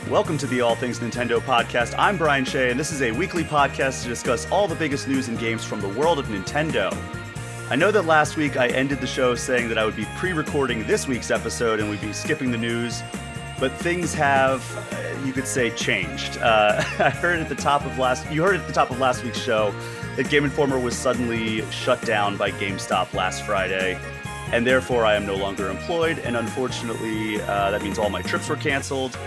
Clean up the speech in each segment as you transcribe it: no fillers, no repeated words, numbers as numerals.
Welcome to the All Things Nintendo podcast. I'm Brian Shea, and this is a weekly podcast to discuss all the biggest news and games from the world of Nintendo. I know that last week I ended the show saying that I would be pre-recording this week's episode and we'd be skipping the news, but things have, you could say, changed. I heard at the top of last week's show that Game Informer was suddenly shut down by GameStop last Friday, and therefore I am no longer employed, and unfortunately that means all my trips were canceled.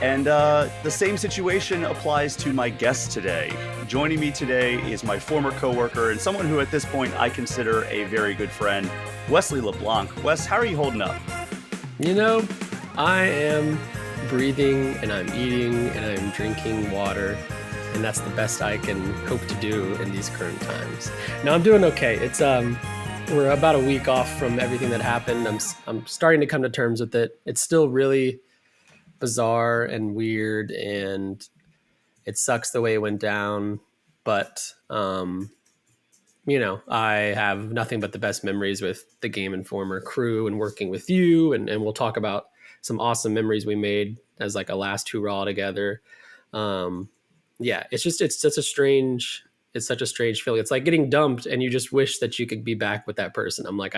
And the same situation applies to my guest today. Joining me today is my former coworker and someone who at this point I consider a very good friend, Wesley Leblanc. Wes, how are you holding up? You know, I am breathing and I'm eating and I'm drinking water, and that's the best I can hope to do in these current times. No, I'm doing okay. It's we're about a week off from everything that happened. I'm starting to come to terms with it. It's still really bizarre and weird, and it sucks the way it went down, but I have nothing but the best memories with the Game Informer crew and working with you, and we'll talk about some awesome memories we made as like a last hurrah together. It's such a strange feeling. It's like getting dumped and you just wish that you could be back with that person. I'm like,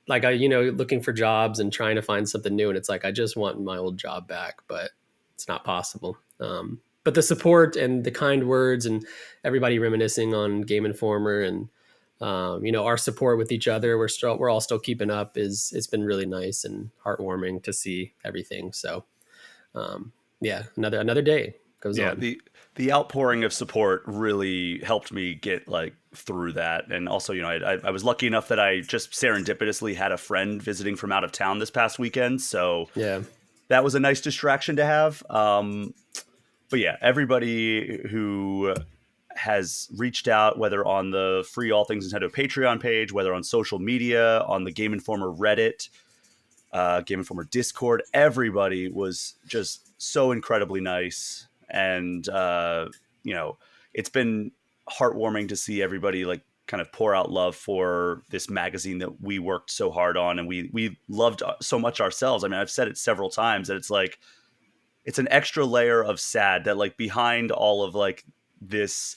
looking for jobs and trying to find something new. And it's like, I just want my old job back, but it's not possible. But the support and the kind words and everybody reminiscing on Game Informer and, our support with each other, we're all still keeping up it's been really nice and heartwarming to see everything. So, another day goes on. The outpouring of support really helped me get through that. And also, I was lucky enough that I just serendipitously had a friend visiting from out of town this past weekend. So yeah, that was a nice distraction to have. But yeah, everybody who has reached out, whether on the free All Things Nintendo Patreon page, whether on social media, on the Game Informer Reddit, Game Informer Discord, everybody was just so incredibly nice. And, it's been heartwarming to see everybody kind of pour out love for this magazine that we worked so hard on and we loved so much ourselves. I mean, I've said it several times that it's an extra layer of sad that behind all of this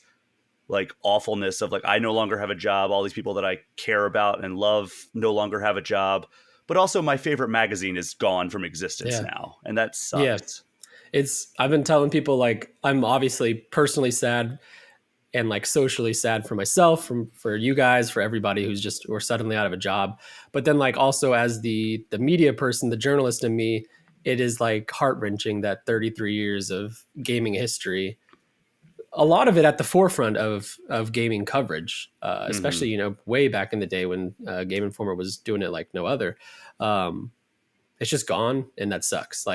awfulness of I no longer have a job, all these people that I care about and love no longer have a job, but also my favorite magazine is gone from existence now. And that sucks. Yeah. I've been telling people I'm obviously personally sad and socially sad for myself, for you guys, for everybody we're suddenly out of a job. But then also as the media person, the journalist in me, it is heart-wrenching that 33 years of gaming history, a lot of it at the forefront of gaming coverage, especially, way back in the day when Game Informer was doing it like no other. It's just gone, and that sucks.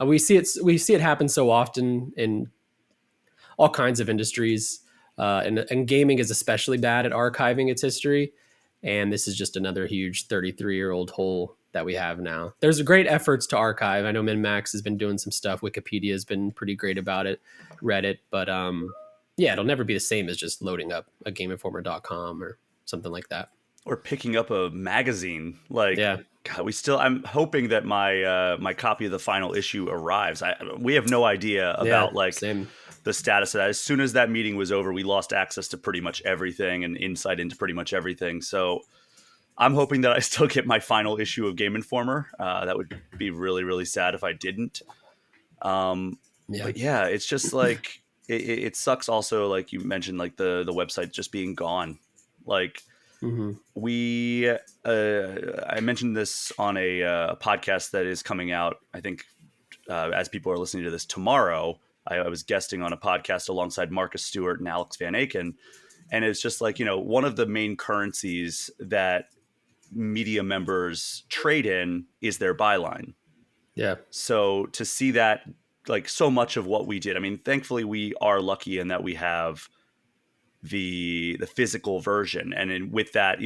We see it happen so often in all kinds of industries, and gaming is especially bad at archiving its history. And this is just another huge 33-year-old hole that we have now. There's great efforts to archive. I know MinMax has been doing some stuff. Wikipedia has been pretty great about it. Reddit, but it'll never be the same as just loading up a GameInformer.com or something like that. Or picking up a magazine. God, I'm hoping that my copy of the final issue arrives. We have no idea about the status of that. As soon as that meeting was over, we lost access to pretty much everything and insight into pretty much everything. So I'm hoping that I still get my final issue of Game Informer. That would be really, really sad if I didn't. But yeah, it's just it sucks also, like you mentioned, the website just being gone. I mentioned this on a podcast that is coming out, I think, as people are listening to this tomorrow. I was guesting on a podcast alongside Marcus Stewart and Alex Van Aken. And it's just one of the main currencies that media members trade in is their byline. Yeah. So to see that, so much of what we did, I mean, thankfully we are lucky in that we have the physical version. And with that,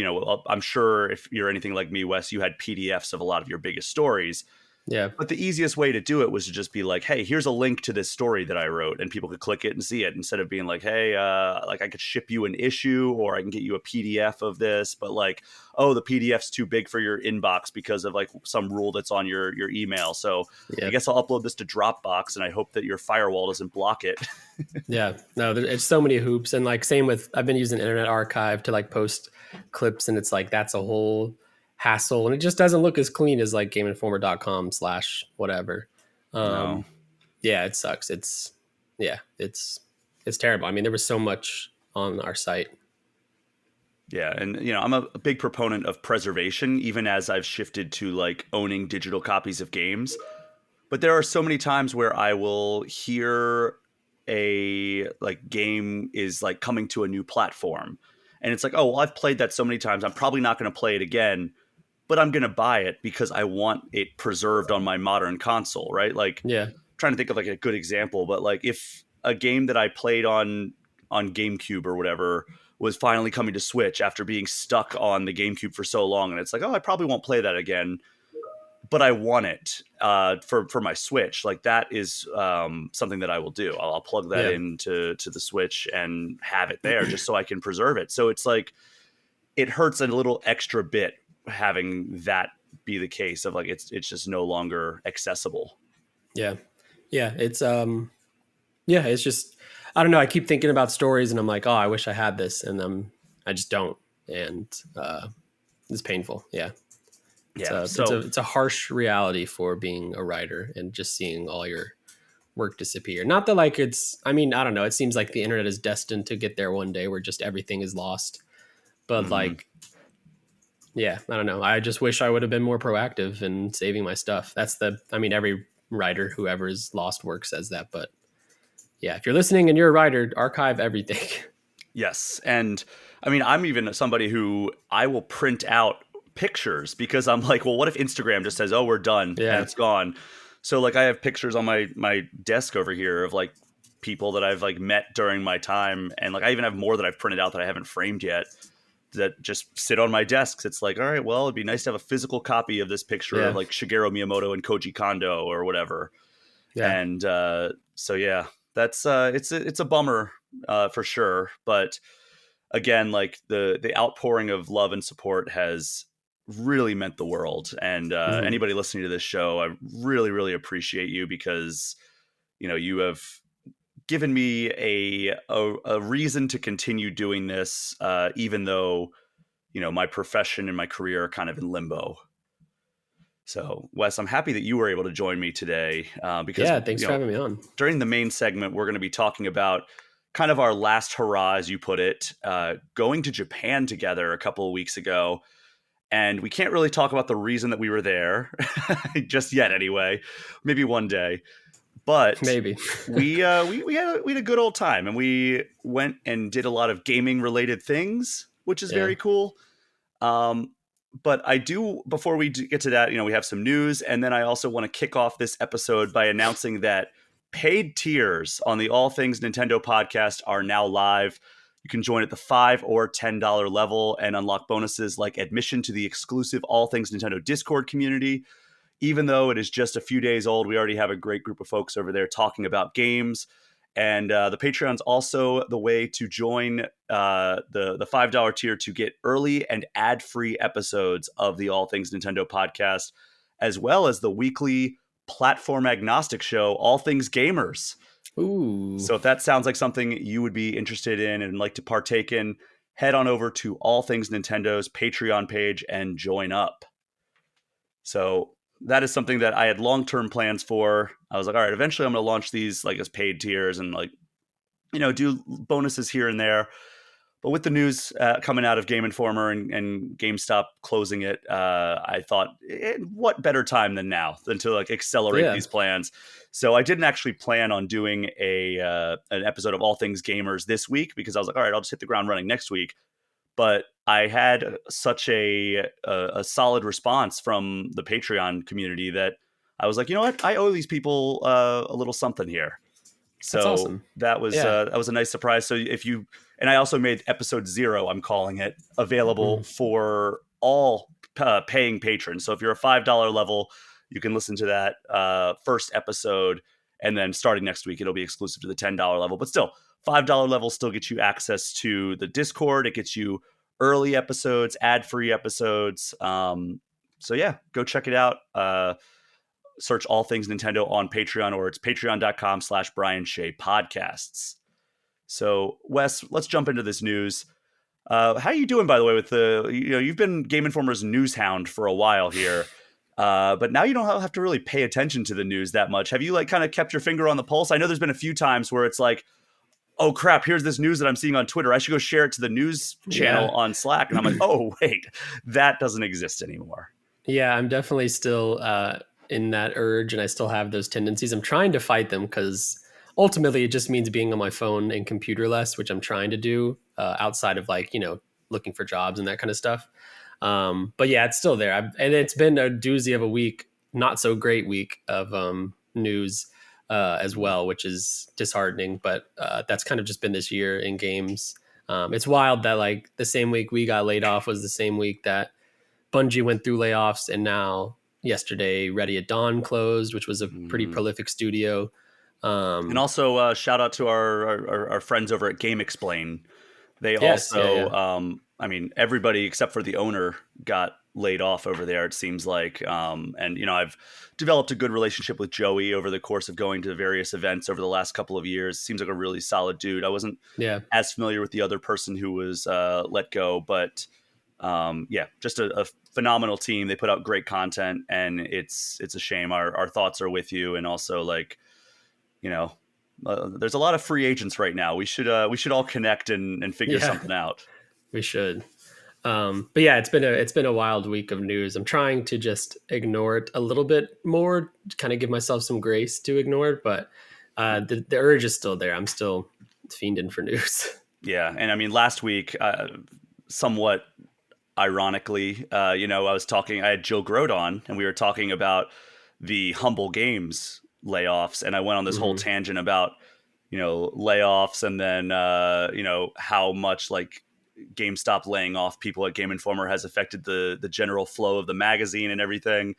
I'm sure if you're anything like me, Wes, you had PDFs of a lot of your biggest stories. Yeah. But the easiest way to do it was to just be like, hey, here's a link to this story that I wrote, and people could click it and see it, instead of being like, hey, like I could ship you an issue, or I can get you a PDF of this, but like, oh, the PDF's too big for your inbox because of like some rule that's on your email. So I Yeah. guess I'll upload this to Dropbox, and I hope that your firewall doesn't block it. Yeah. No, it's so many hoops. And like, same with, I've been using Internet Archive to like post clips, and it's like, that's a whole hassle. And it just doesn't look as clean as like gameinformer.com/whatever. No. Yeah, it sucks. Yeah, it's terrible. I mean, there was so much on our site. Yeah, and I'm a big proponent of preservation, even as I've shifted to like owning digital copies of games. But there are so many times where I will hear a like game is like coming to a new platform, and it's like, oh, well, I've played that so many times, I'm probably not going to play it again, but I'm going to buy it because I want it preserved on my modern console, right? Like, Yeah. trying to think of like a good example, but like if a game that I played on GameCube or whatever was finally coming to Switch after being stuck on the GameCube for so long, and it's like, oh, I probably won't play that again, but I want it for my Switch. Like that is something that I will do. I'll plug that Yeah. into the Switch and have it there just so I can preserve it. So it's like it hurts a little extra bit having that be the case of like it's just no longer accessible. Yeah. Yeah. Yeah, it's just, I don't know. I keep thinking about stories and I'm like, oh, I wish I had this. And I just don't. And it's painful. Yeah. Yeah. So It's a harsh reality for being a writer and just seeing all your work disappear. Not that like I mean, I don't know. It seems like the internet is destined to get there one day where just everything is lost. But mhm. like, yeah, I don't know. I just wish I would have been more proactive in saving my stuff. I mean, every writer, whoever's lost work says that. But yeah, if you're listening and you're a writer, archive everything. Yes. And I mean, I'm even somebody who I will print out pictures because I'm like, well, what if Instagram just says, oh, we're done and Yeah. it's gone? So like I have pictures on my desk over here of like people that I've like met during my time. And like I even have more that I've printed out that I haven't framed yet that just sit on my desks. It's like, all right, well, it'd be nice to have a physical copy of this picture of Yeah. like Shigeru Miyamoto and Koji Kondo or whatever. Yeah. And so yeah, that's it's a bummer for sure. But again, like the outpouring of love and support has really meant the world. And Hmm. anybody listening to this show, I really really appreciate you because you have given me a reason to continue doing this, even though my profession and my career are kind of in limbo. So, Wes, I'm happy that you were able to join me today because, Yeah. Thanks for having me on. during the main segment, we're going to be talking about kind of our last hurrah, as you put it, going to Japan together a couple of weeks ago. And we can't really talk about the reason that we were there just yet, anyway. Maybe one day. But Maybe. we had a good old time, and we went and did a lot of gaming related things, which is Yeah. very cool. Um, but I do, before we get to that, we have some news. And then I also want to kick off this episode by announcing that paid tiers on the All Things Nintendo podcast are now live. You can join at the $5 or $10 level and unlock bonuses like admission to the exclusive All Things Nintendo Discord community. Even though it is just a few days old, we already have a great group of folks over there talking about games. And the Patreon's also the way to join the $5 tier to get early and ad-free episodes of the All Things Nintendo podcast, as well as the weekly platform agnostic show, All Things Gamers. Ooh. So if that sounds like something you would be interested in and like to partake in, head on over to All Things Nintendo's Patreon page and join up. So that is something that I had long-term plans for. I was like, all right, eventually I'm going to launch these like as paid tiers and like, do bonuses here and there. But with the news coming out of Game Informer and GameStop closing it, I thought, what better time than now than to like accelerate Yeah. these plans? So I didn't actually plan on doing an episode of All Things Gamers this week because I was like, all right, I'll just hit the ground running next week. But I had such a solid response from the Patreon community that I was like, you know what, I owe these people a little something here. That's So awesome. Yeah. that was a nice surprise. So and I also made episode 0, I'm calling it, available Mhm. for all paying patrons. So if you're a $5 level, You can listen to that first episode, and then starting next week, it'll be exclusive to the $10 level. But still, $5 level still gets you access to the Discord. It gets you early episodes, ad-free episodes. So yeah, go check it out. Search All Things Nintendo on Patreon, or it's patreon.com/Brian Shea Podcasts. So Wes, let's jump into this news. How are you doing, by the way, with you've been Game Informer's news hound for a while here, but now you don't have to really pay attention to the news that much. Have you like kind of kept your finger on the pulse? I know there's been a few times where it's like, oh crap, here's this news that I'm seeing on Twitter. I should go share it to the news channel on Slack. And I'm like, oh wait, that doesn't exist anymore. Yeah, I'm definitely still in that urge, and I still have those tendencies. I'm trying to fight them because ultimately it just means being on my phone and computer less, which I'm trying to do outside of like, looking for jobs and that kind of stuff. But yeah, it's still there. And it's been a doozy of a week, not so great week of news as well, which is disheartening. But that's kind of just been this year in games. It's wild that like the same week we got laid off was the same week that Bungie went through layoffs, and now yesterday Ready at Dawn closed, which was a pretty prolific studio. And also shout out to our friends over at Game Explain. They yes, also, yeah. I mean, everybody except for the owner got laid off over there, it seems like. And, I've developed a good relationship with Joey over the course of going to various events over the last couple of years. Seems like a really solid dude. I wasn't Yeah. as familiar with the other person who was let go, but yeah, just a phenomenal team. They put out great content, and it's a shame. Our thoughts are with you. And also, like, there's a lot of free agents right now. We should all connect and figure something out. We should. But yeah, it's been a wild week of news. I'm trying to just ignore it a little bit more, kind of give myself some grace to ignore it. But the urge is still there. I'm still fiending for news. Yeah, and I mean, last week, somewhat ironically, I had Joe Grote on, and we were talking about the Humble Games layoffs, and I went on this whole tangent about layoffs, and then how much like GameStop laying off people at Game Informer has affected the general flow of the magazine and everything.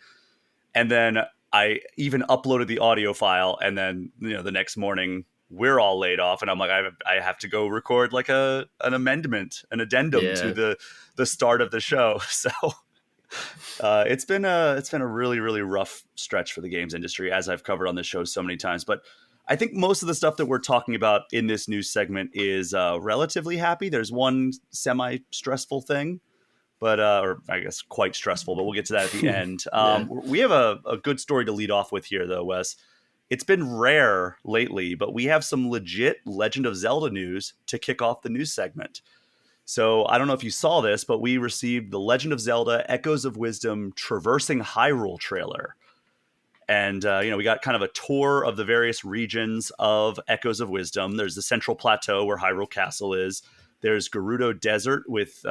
And then I even uploaded the audio file, and then the next morning we're all laid off, and I'm like, I have to go record like an addendum to the start of the show. So it's been a really, really rough stretch for the games industry, as I've covered on this show so many times. But I think most of the stuff that we're talking about in this news segment is relatively happy. There's one semi-stressful thing, but or I guess quite stressful, but we'll get to that at the end. We have a good story to lead off with here, though, Wes. It's been rare lately, but we have some legit Legend of Zelda news to kick off the news segment. So I don't know if you saw this, but we received the Legend of Zelda Echoes of Wisdom Traversing Hyrule trailer. And, we got kind of a tour of the various regions of Echoes of Wisdom. There's the Central Plateau where Hyrule Castle is. There's Gerudo Desert with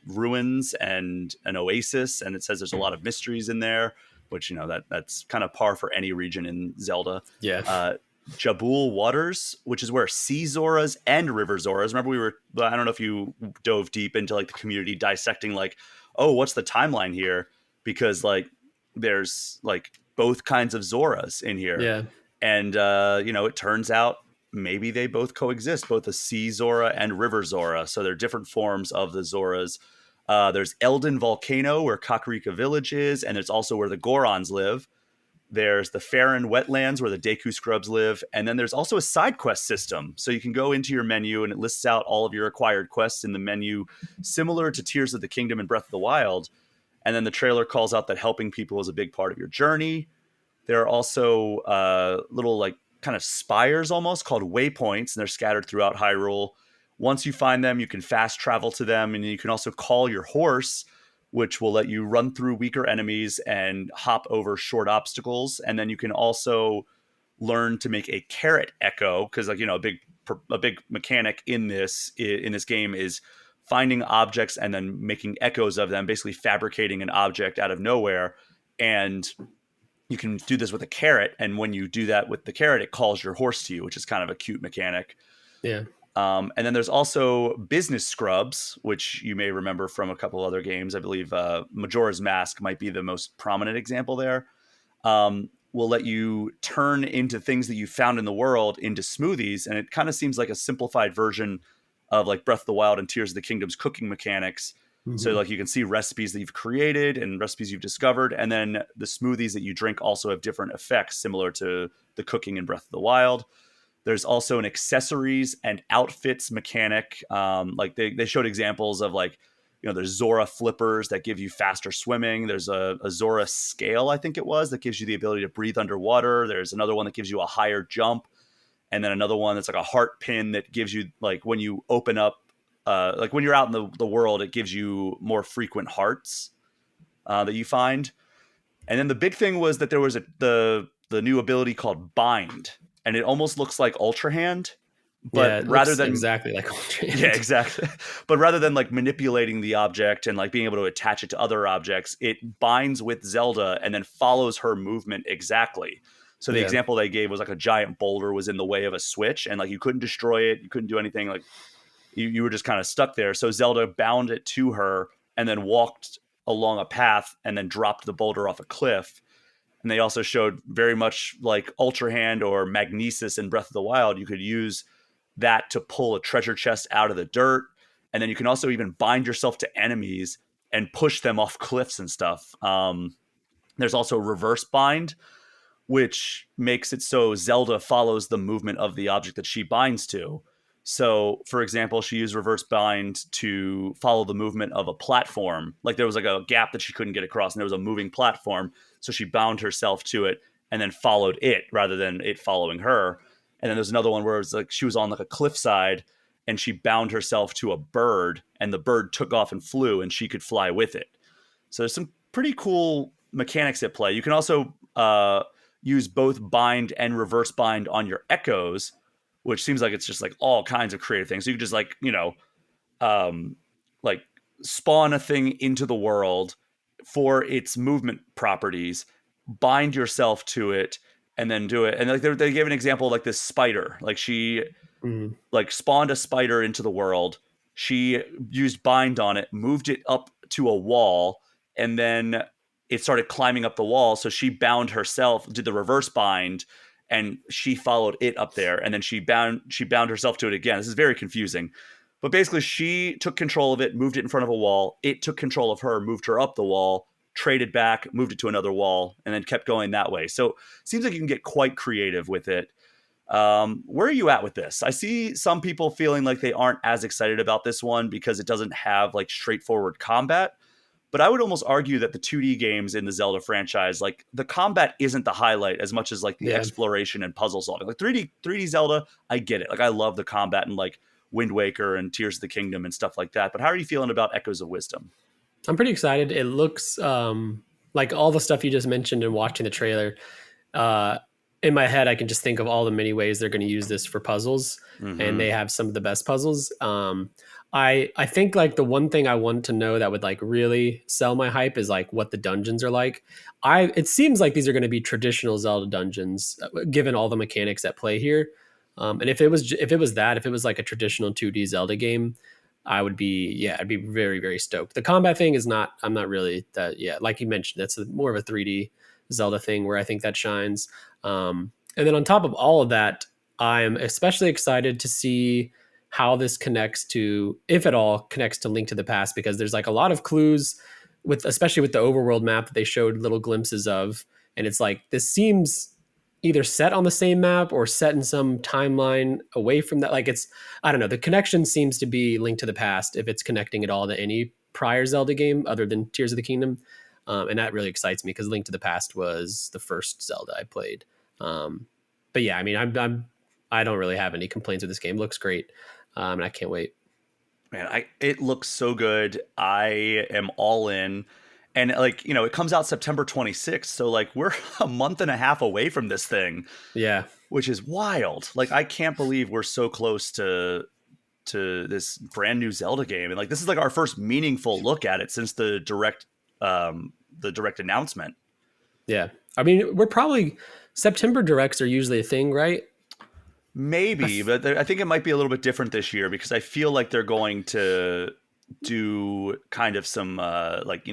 ruins and an oasis. And it says there's a lot of mysteries in there, which, that's kind of par for any region in Zelda. Yeah. Jabul Waters, which is where Sea Zoras and River Zoras. Remember, I don't know if you dove deep into like the community dissecting, like, oh, what's the timeline here? Because like there's like both kinds of Zoras in here. Yeah. And, it turns out maybe they both coexist, both the Sea Zora and River Zora. So they're different forms of the Zoras. There's Eldin Volcano, where Kakarika Village is, and it's also where the Gorons live. There's the Farron Wetlands, where the Deku Scrubs live. And then there's also a side quest system. So you can go into your menu, and it lists out all of your acquired quests in the menu, similar to Tears of the Kingdom and Breath of the Wild. And then the trailer calls out that helping people is a big part of your journey. There are also little like kind of spires almost called waypoints, and they're scattered throughout Hyrule. Once you find them, you can fast travel to them, and you can also call your horse, which will let you run through weaker enemies and hop over short obstacles. And then you can also learn to make a carrot echo, because like a big mechanic in this game is finding objects and then making echoes of them, basically fabricating an object out of nowhere. And you can do this with a carrot, and when you do that with the carrot, it calls your horse to you, which is kind of a cute mechanic. Yeah. And then there's also business scrubs, which you may remember from a couple other games. I believe Majora's Mask might be the most prominent example there. will let you turn into things that you found in the world into smoothies. And it kind of seems like a simplified version of like Breath of the Wild and Tears of the Kingdom's cooking mechanics. So Mm-hmm. like you can see recipes that you've created and recipes you've discovered, and then the smoothies that you drink also have different effects similar to the cooking in Breath of the Wild. There's also an accessories and outfits mechanic. Like they showed examples of like, there's Zora flippers that give you faster swimming. There's a Zora scale, I think it was, that gives you the ability to breathe underwater. There's another one that gives you a higher jump. And then another one that's like a heart pin that gives you, like when you open up, like when you're out in the world, it gives you more frequent hearts that you find. And then the big thing was that there was the new ability called Bind, and it almost looks like Ultra Hand, but Yeah, it rather looks than exactly like Ultra yeah, Hand. exactly. But rather than like manipulating the object and like being able to attach it to other objects, it binds with Zelda and then follows her movement exactly. So the Yeah. example they gave was like a giant boulder was in the way of a switch, and like you couldn't destroy it, you couldn't do anything. Like you were just kind of stuck there. So Zelda bound it to her and then walked along a path and then dropped the boulder off a cliff. And they also showed very much like Ultra Hand or Magnesis in Breath of the Wild. You could use that to pull a treasure chest out of the dirt. And then you can also even bind yourself to enemies and push them off cliffs and stuff. There's also reverse bind, which makes it so Zelda follows the movement of the object that she binds to. So, for example, she used reverse bind to follow the movement of a platform. Like there was like a gap that she couldn't get across, and there was a moving platform. So she bound herself to it and then followed it rather than it following her. And then there's another one where it's like she was on like a cliffside and she bound herself to a bird, and the bird took off and flew, and she could fly with it. So there's some pretty cool mechanics at play. You can also use both bind and reverse bind on your echoes, which seems like it's just like all kinds of creative things. So you can just like, um, like spawn a thing into the world for its movement properties, bind yourself to it, and then do it. And like they gave an example like this spider. Like she Mm-hmm. like spawned a spider into the world. She used bind on it, moved it up to a wall, and then it started climbing up the wall. So she bound herself, did the reverse bind, and she followed it up there. And then she bound herself to it again. This is very confusing. But basically, she took control of it, moved it in front of a wall. It took control of her, moved her up the wall, traded back, moved it to another wall, and then kept going that way. So it seems like you can get quite creative with it. Where are you at with this? I see some people feeling like they aren't as excited about this one because it doesn't have like straightforward combat. But I would almost argue that the 2D games in the Zelda franchise, like the combat isn't the highlight as much as like the Yeah. exploration and puzzle solving. Like 3D Zelda, I get it. Like I love the combat and like Wind Waker and Tears of the Kingdom and stuff like that. But how are you feeling about Echoes of Wisdom? I'm pretty excited. It looks like all the stuff you just mentioned and watching the trailer. Uh, in my head, I can just think of all the many ways they're going to use this for puzzles, and Mm-hmm. they have some of the best puzzles. I think like the one thing I want to know that would like really sell my hype is like what the dungeons are like. It seems like these are going to be traditional Zelda dungeons, given all the mechanics at play here. And if it was like a traditional 2D Zelda game, I'd be very, very stoked. The combat thing is not, I'm not really that, yeah, like you mentioned, that's more of a 3D Zelda thing where I think that shines. And then on top of all of that, I'm especially excited to see how this connects to, if at all, connects to Link to the Past, because there's like a lot of clues with, especially with the overworld map that they showed little glimpses of. And it's like, this seems either set on the same map or set in some timeline away from that. Like it's, I don't know. The connection seems to be Link to the Past if it's connecting at all to any prior Zelda game other than Tears of the Kingdom, and that really excites me because Link to the Past was the first Zelda I played. But yeah, I mean, I don't really have any complaints with this game. It looks great, and I can't wait. Man, it looks so good. I am all in. And like, it comes out September 26th, so like we're a month and a half away from this thing, Yeah, which is wild. Like I can't believe we're so close to this brand new Zelda game. And like this is like our first meaningful look at it since the direct announcement. yeah. I mean, we're probably September directs are usually a thing, right? I Maybe, f- but I think it might be a little bit different this year because I feel like they're going to do kind of some like,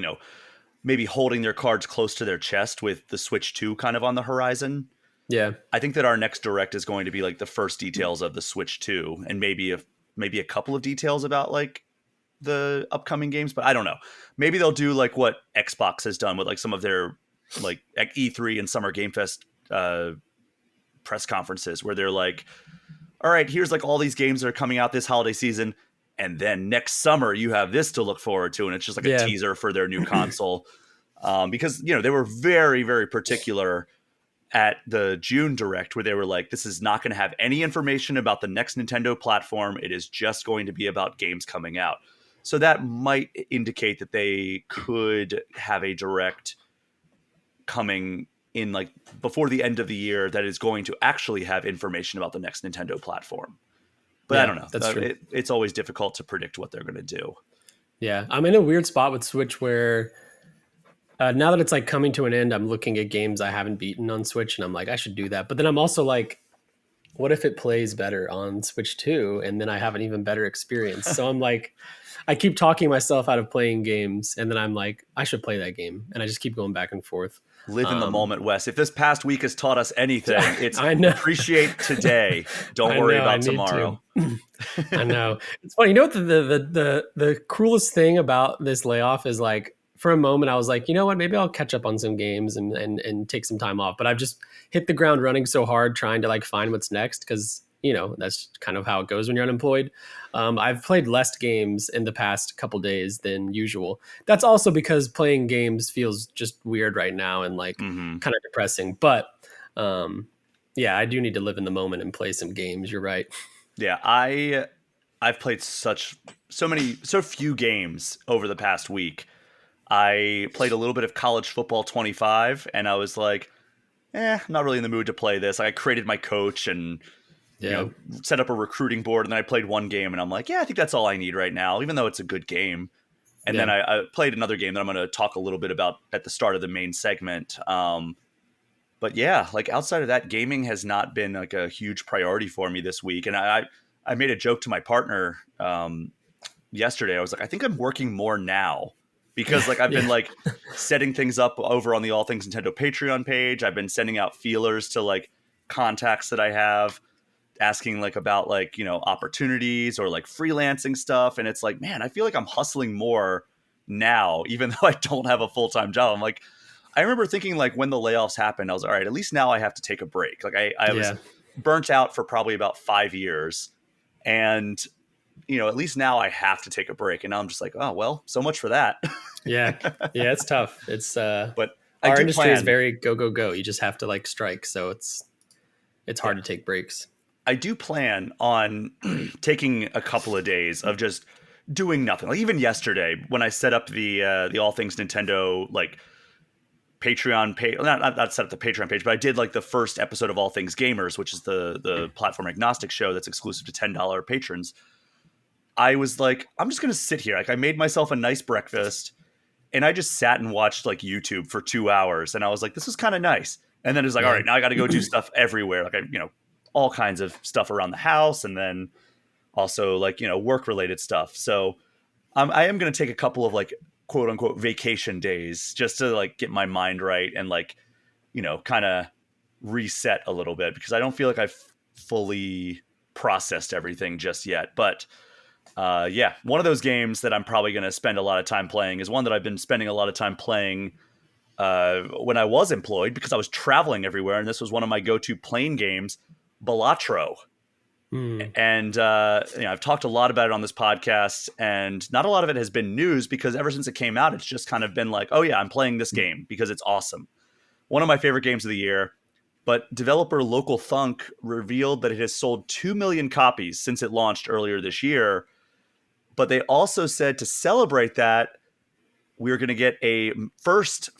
maybe holding their cards close to their chest with the Switch 2 kind of on the horizon. Yeah. I think that our next direct is going to be like the first details of the Switch 2 and maybe a couple of details about like the upcoming games, but I don't know. Maybe they'll do like what Xbox has done with like some of their like E3 and Summer Game Fest press conferences where they're like, all right, here's like all these games that are coming out this holiday season. And then next summer, you have this to look forward to. And it's just like a Yeah. teaser for their new console. Because, you know, they were very, very particular at the June Direct where they were like, this is not going to have any information about the next Nintendo platform. It is just going to be about games coming out. So that might indicate that they could have a Direct coming in like before the end of the year that is going to actually have information about the next Nintendo platform. But Yeah, I don't know. that's true. It's always difficult to predict what they're going to do. Yeah. I'm in a weird spot with Switch where now that it's like coming to an end, I'm looking at games I haven't beaten on Switch and I'm like, I should do that. But then I'm also like, what if it plays better on Switch 2 and then I have an even better experience? So I'm like, I keep talking myself out of playing games and then I'm like, I should play that game. And I just keep going back and forth. Live in the moment, Wes. If this past week has taught us anything, it's I know. appreciate today. Don't worry about tomorrow. I know. It's funny. You know what the cruelest thing about this layoff is like for a moment I was like, you know what, maybe I'll catch up on some games and take some time off. But I've just hit the ground running so hard trying to like find what's next because you know that's kind of how it goes when you're unemployed. I've played less games in the past couple days than usual. That's also because playing games feels just weird right now and like kind of depressing. But yeah, I do need to live in the moment and play some games. You're right. Yeah, I've played so few games over the past week. I played a little bit of College Football 25, and I was like, I'm not really in the mood to play this. Like, I created my coach and you know set up a recruiting board, and then I played one game, and I'm like, I think that's all I need right now, even though it's a good game. And then I played another game that I'm going to talk a little bit about at the start of the main segment. But yeah, like outside of that, gaming has not been like a huge priority for me this week. And I made a joke to my partner yesterday. I was like, I think I'm working more now because like I've been like setting things up over on the All Things Nintendo Patreon page. I've been sending out feelers to like contacts that I have, asking like about like, you know, opportunities or like freelancing stuff. And it's like, man, I feel like I'm hustling more now, even though I don't have a full-time job. I'm like, I remember thinking like when the layoffs happened, I was all right, at least now I have to take a break. Like I was burnt out for probably about 5 years. And, you know, at least now I have to take a break. And now I'm just like, oh, well, so much for that. Yeah. It's tough. It's, but our industry is very go, go, go. You just have to like strike. So it's hard to take breaks. I do plan on taking a couple of days of just doing nothing. Like even yesterday when I set up the All Things Nintendo, like, Patreon page, not set up the Patreon page, but I did like the first episode of All Things Gamers, which is the platform agnostic show that's exclusive to $10 patrons. I was like, I'm just going to sit here. Like I made myself a nice breakfast and I just sat and watched like YouTube for 2 hours. And I was like, this is kind of nice. And then it's like, all right, now I got to go do stuff everywhere. Like, all kinds of stuff around the house. And then also like, work related stuff. So I am going to take a couple of like, quote unquote vacation days just to like get my mind right and like, kind of reset a little bit because I don't feel like I've fully processed everything just yet. But one of those games that I'm probably going to spend a lot of time playing is one that I've been spending a lot of time playing when I was employed because I was traveling everywhere. And this was one of my go-to plane games, Balatro. And, I've talked a lot about it on this podcast and not a lot of it has been news because ever since it came out, it's just kind of been like, oh yeah, I'm playing this game because it's awesome. One of my favorite games of the year, but developer Local Thunk revealed that it has sold 2 million copies since it launched earlier this year. But they also said to celebrate that, we're going to get a first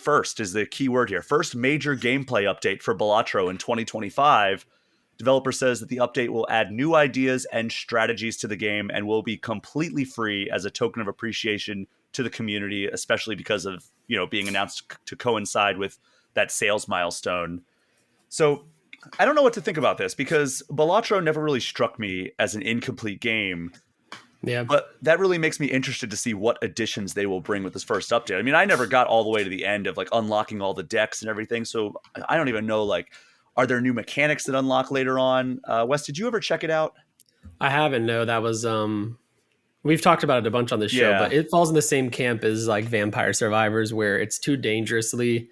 is the key word here, first major gameplay update for Balatro in 2025. Developer says that the update will add new ideas and strategies to the game and will be completely free as a token of appreciation to the community, especially because of, being announced to coincide with that sales milestone. So I don't know what to think about this because Balatro never really struck me as an incomplete game. Yeah. But that really makes me interested to see what additions they will bring with this first update. I mean, I never got all the way to the end of like unlocking all the decks and everything, so I don't even know like, are there new mechanics that unlock later on? Wes, did you ever check it out? I haven't. No, that was we've talked about it a bunch on this show, but Yeah. it falls in the same camp as like Vampire Survivors, where it's too dangerously.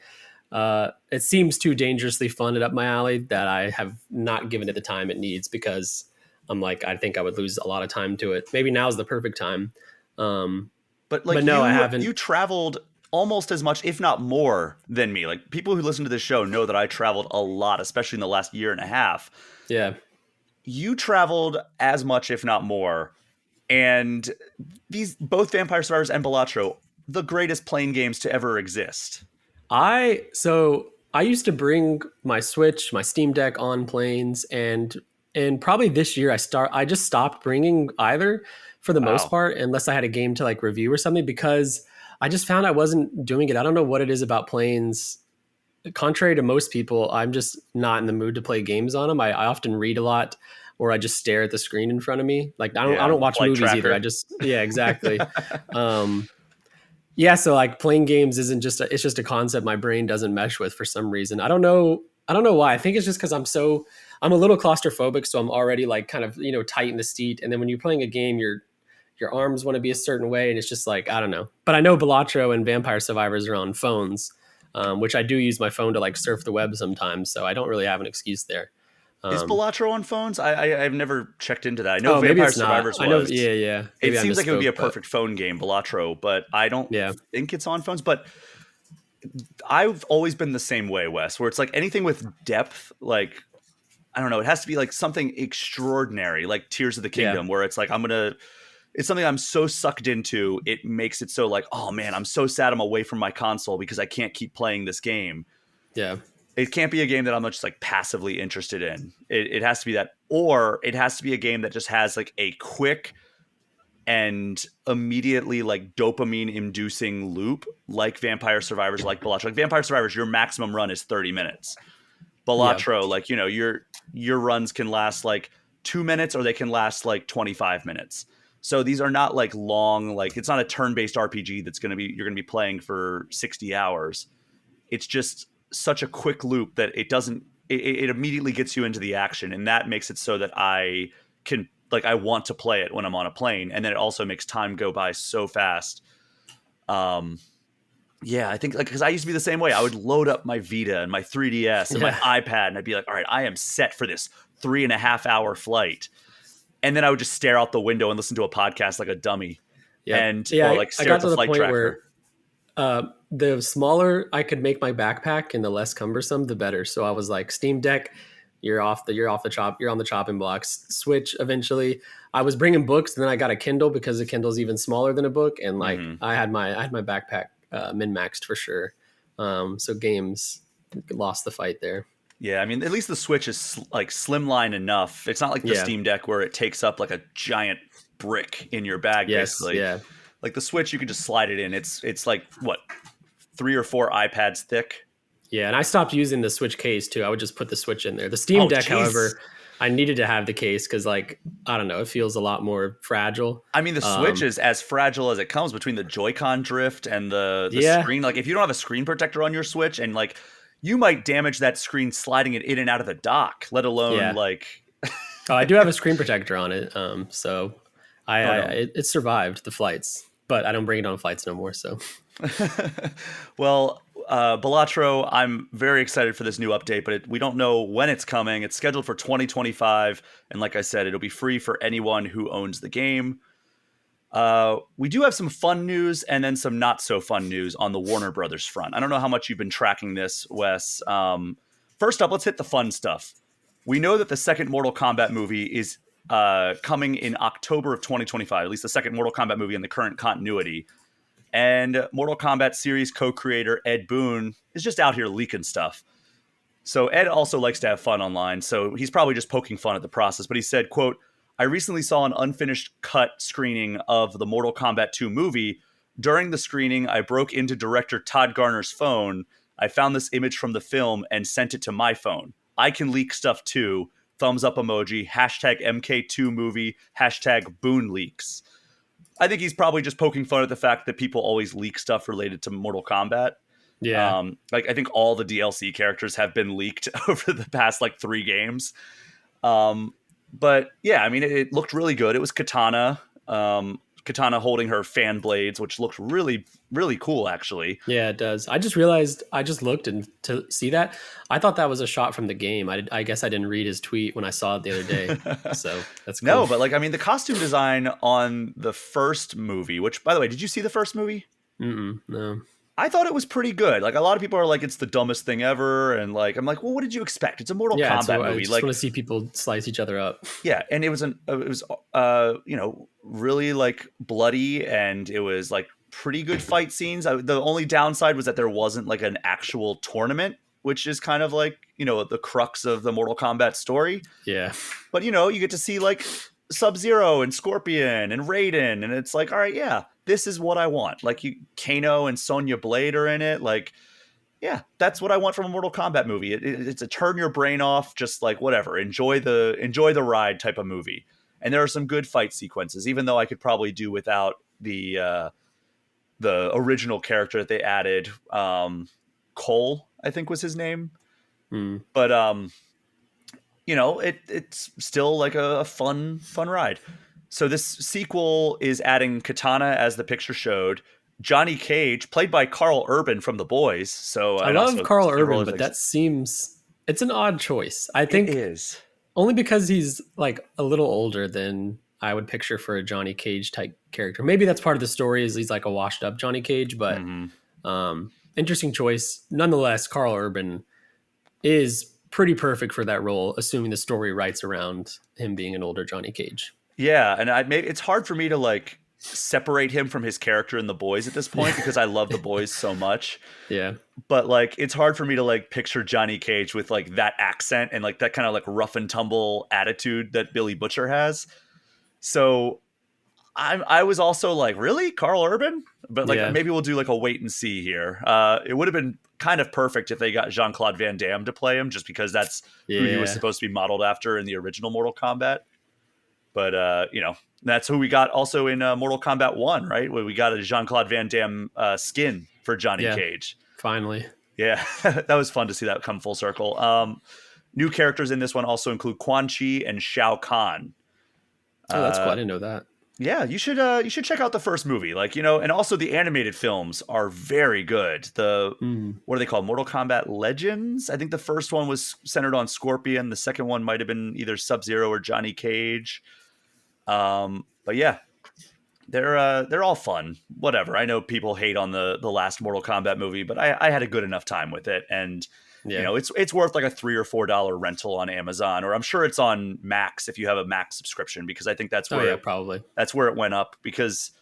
It seems too dangerously fun and up my alley that I have not given it the time it needs because I'm like I think I would lose a lot of time to it. Maybe now's the perfect time. Um, But but like no, I you haven't. traveled almost as much, if not more, than me. Like people who listen to this show know that I traveled a lot, especially in the last year and a half. Yeah, You traveled as much, if not more. And these both Vampire Survivors and Balatro, the greatest playing games to ever exist. I used to bring my Switch, my Steam Deck on planes, and probably this year I just stopped bringing either for the most Wow. part, unless I had a game to like review or something, because I just found I wasn't doing it. I don't know what it is about planes. Contrary to most people, I'm just not in the mood to play games on them. I often read a lot, or I just stare at the screen in front of me. Like I Yeah, don't the watch flight movies either. I tracker. just yeah exactly. Um, yeah, so like playing games isn't just it's just a concept my brain doesn't mesh with for some reason. I don't know why. I think it's just because I'm a little claustrophobic, so I'm already like kind of tight in the seat. And then when you're playing a game, your arms want to be a certain way, and it's just like I don't know. But I know Balatro and Vampire Survivors are on phones, which I do use my phone to like surf the web sometimes, so I don't really have an excuse there. Is Um, Balatro on phones? I've never checked into that. I know oh, maybe Vampire it's not. Survivors I know. was. Yeah, yeah. It Maybe I seems like it would be misspoke, a but perfect phone game, Balatro, but I don't yeah, think it's on phones. But I've always been the same way, Wes, where it's like anything with depth, like I don't know, it has to be like something extraordinary, like Tears of the yeah, Kingdom, where it's like it's something I'm so sucked into, it makes it so like, oh man, I'm so sad I'm away from my console because I can't keep playing this game. yeah, It can't be a game that I'm just like passively interested in. It has to be that, or it has to be a game that just has like a quick and immediately like dopamine inducing loop, like Vampire Survivors, like Balatro. Like Vampire Survivors, your maximum run is 30 minutes. yeah, Balatro, like, your runs can last like 2 minutes or they can last like 25 minutes. So these are not like long, like it's not a turn-based RPG you're gonna be playing for 60 hours. It's just such a quick loop that it immediately gets you into the action, and that makes it so that I want to play it when I'm on a plane, and then it also makes time go by so fast. Um, yeah, I think like because I used to be the same way. I would load up my Vita and my 3DS and my yeah, iPad, and I'd be like, "All right, I am set for this 3.5 hour flight," and then I would just stare out the window and listen to a podcast like a dummy, yep, and yeah. or like I stare at got the to the flight point where tracker. the smaller I could make my backpack and the less cumbersome, the better. So I was like, Steam Deck, you're off the chop, you're on the chopping blocks. Switch eventually. I was bringing books, and then I got a Kindle because the Kindle's even smaller than a book, and like Hmm. I had my backpack min maxed for sure. So games lost the fight there. Yeah, I mean, at least the Switch is like slimline enough. It's not like the Yeah. Steam Deck where it takes up like a giant brick in your bag, Yes. basically. Yeah. Like the Switch, you can just slide it in. It's like what, 3 or 4 iPads thick. Yeah, and I stopped using the Switch case too. I would just put the Switch in there. The Steam Oh, Deck, jeez. however, I needed to have the case because, like, I don't know, it feels a lot more fragile. I mean, the Switch Um, is as fragile as it comes between the Joy-Con drift and the yeah, screen. Like, if you don't have a screen protector on your Switch, and like, you might damage that screen sliding it in and out of the dock. Let alone yeah. like, Oh, I do have a screen protector on it, so oh no. it survived the flights, but I don't bring it on flights no more. So Well, Balatro, I'm very excited for this new update, but we don't know when it's coming. It's scheduled for 2025, and like I said, it'll be free for anyone who owns the game. We do have some fun news and then some not so fun news on the Warner Brothers front. I don't know how much you've been tracking this, Wes. First up, let's hit the fun stuff. We know that the second Mortal Kombat movie is coming in October of 2025, at least the second Mortal Kombat movie in the current continuity. And Mortal Kombat series co-creator Ed Boon is just out here leaking stuff. So Ed also likes to have fun online, so he's probably just poking fun at the process. But he said, quote, I recently saw an unfinished cut screening of the Mortal Kombat 2 movie. During the screening, I broke into director Todd Garner's phone. I found this image from the film and sent it to my phone. I can leak stuff too. Thumbs up emoji, hashtag MK2 movie, hashtag Boon leaks. I think he's probably just poking fun at the fact that people always leak stuff related to Mortal Kombat. Yeah. Like I think all the DLC characters have been leaked over the past like 3 games. Um, but yeah, I mean, it looked really good. It was Katana, Katana holding her fan blades, which looked really, really cool, actually. Yeah, it does. I just realized I just looked and to see that I thought that was a shot from the game. I guess I didn't read his tweet when I saw it the other day. So that's cool. No, but like, I mean, the costume design on the first movie, which by the way, did you see the first movie? No. I thought it was pretty good. Like a lot of people are like, it's the dumbest thing ever, and like I'm like, well, what did you expect? It's a Mortal Yeah, Kombat I movie. just Like, want to see people slice each other up. yeah, and it was you know, really like bloody, and it was like pretty good fight scenes. The only downside was that there wasn't like an actual tournament, which is kind of like, you know, the crux of the Mortal Kombat story. Yeah. But you know, you get to see like Sub-Zero and Scorpion and Raiden, and it's like, all right, yeah, this is what I want. Like you, Kano and Sonya Blade are in it. Like, yeah, that's what I want from a Mortal Kombat movie. It's a turn your brain off, just like whatever, enjoy the ride type of movie. And there are some good fight sequences, even though I could probably do without the original character that they added. Cole, I think was his name, Mm. but you know, it's still like a fun ride. So this sequel is adding Katana, as the picture showed, Johnny Cage, played by Carl Urban from The Boys. So I and love also Carl several Urban, other but things. that seems it's an odd choice. I It think is. only because he's like a little older than I would picture for a Johnny Cage type character. Maybe that's part of the story is he's like a washed up Johnny Cage, but Mm-hmm. interesting choice. Nonetheless, Carl Urban is pretty perfect for that role, assuming the story writes around him being an older Johnny Cage. Yeah, and I maybe it's hard for me to like separate him from his character in The Boys at this point because I love The Boys so much. Yeah. But like it's hard for me to like picture Johnny Cage with like that accent and like that kind of like rough and tumble attitude that Billy Butcher has. So I was also like, really, Carl Urban? But like Yeah. maybe we'll do like a wait and see here. It would have been kind of perfect if they got Jean-Claude Van Damme to play him, just because that's who he was Yeah. supposed to be modeled after in the original Mortal Kombat. But you know, that's who we got also in Mortal Kombat 1, right? Where we got a Jean-Claude Van Damme skin for Johnny Yeah. Cage. Finally. Yeah, that was fun to see that come full circle. New characters in this one also include Quan Chi and Shao Kahn. Oh, that's cool. I Uh, didn't know that. yeah, you should check out the first movie. Like, you know, and also the animated films are very good. The Mm. what are they called? Mortal Kombat Legends. I think the first one was centered on Scorpion. The second one might have been either Sub-Zero or Johnny Cage. But yeah, they're all fun. Whatever. I know people hate on the last Mortal Kombat movie, but I had a good enough time with it, and you Yeah. know it's worth like a $3 or $4 rental on Amazon, or I'm sure it's on Max if you have a Max subscription, because I think Oh yeah, probably. that's where it went up, because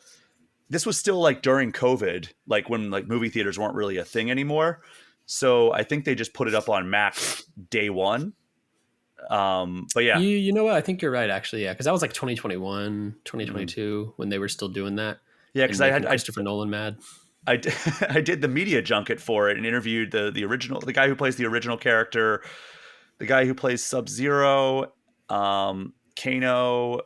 this was still like during COVID, like when like movie theaters weren't really a thing anymore. So I think they just put it up on Max day one. But yeah, You know what? I think you're right actually. Yeah, cuz that was like 2021, Mhm. 2022 when they were still doing that Yeah, and because making Christopher Nolan mad. I did, I did the media junket for it and interviewed the guy who plays the original character, the guy who plays Sub-Zero, Kano,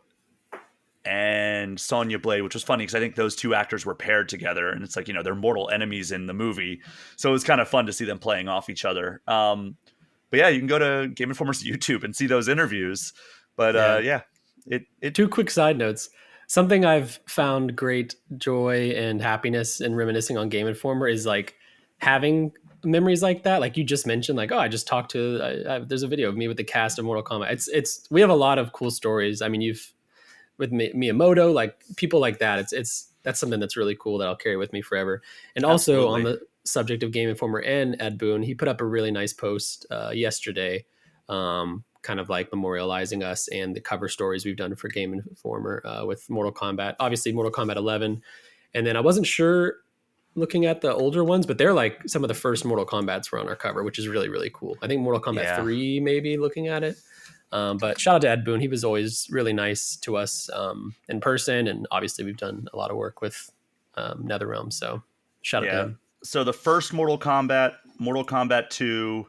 and Sonya Blade, which was funny because I think those two actors were paired together, and it's like, you know, they're mortal enemies in the movie, so it was kind of fun to see them playing off each other. But yeah, you can go to Game Informer's YouTube and see those interviews. But Yeah. yeah, it Two quick side notes. Something I've found great joy and happiness in reminiscing on Game Informer is like having memories like that. Like you just mentioned, like, oh, I just talked to. There's a video of me with the cast of Mortal Kombat. It's we have a lot of cool stories. I mean, you've with Miyamoto, like people like that. It's that's something that's really cool that I'll carry with me forever. And also on absolutely. the subject of Game Informer and Ed Boon, he put up a really nice post yesterday, kind of like memorializing us and the cover stories we've done for Game Informer with Mortal Kombat. Obviously, Mortal Kombat 11, and then I wasn't sure looking at the older ones, but they're like some of the first Mortal Kombats were on our cover, which is really really cool. I think Mortal Kombat Yeah. 3 maybe looking at it. But shout out to Ed Boon. He was always really nice to us in person. And obviously, we've done a lot of work with NetherRealm. So shout out to Yeah. him. So the first Mortal Kombat, Mortal Kombat 2,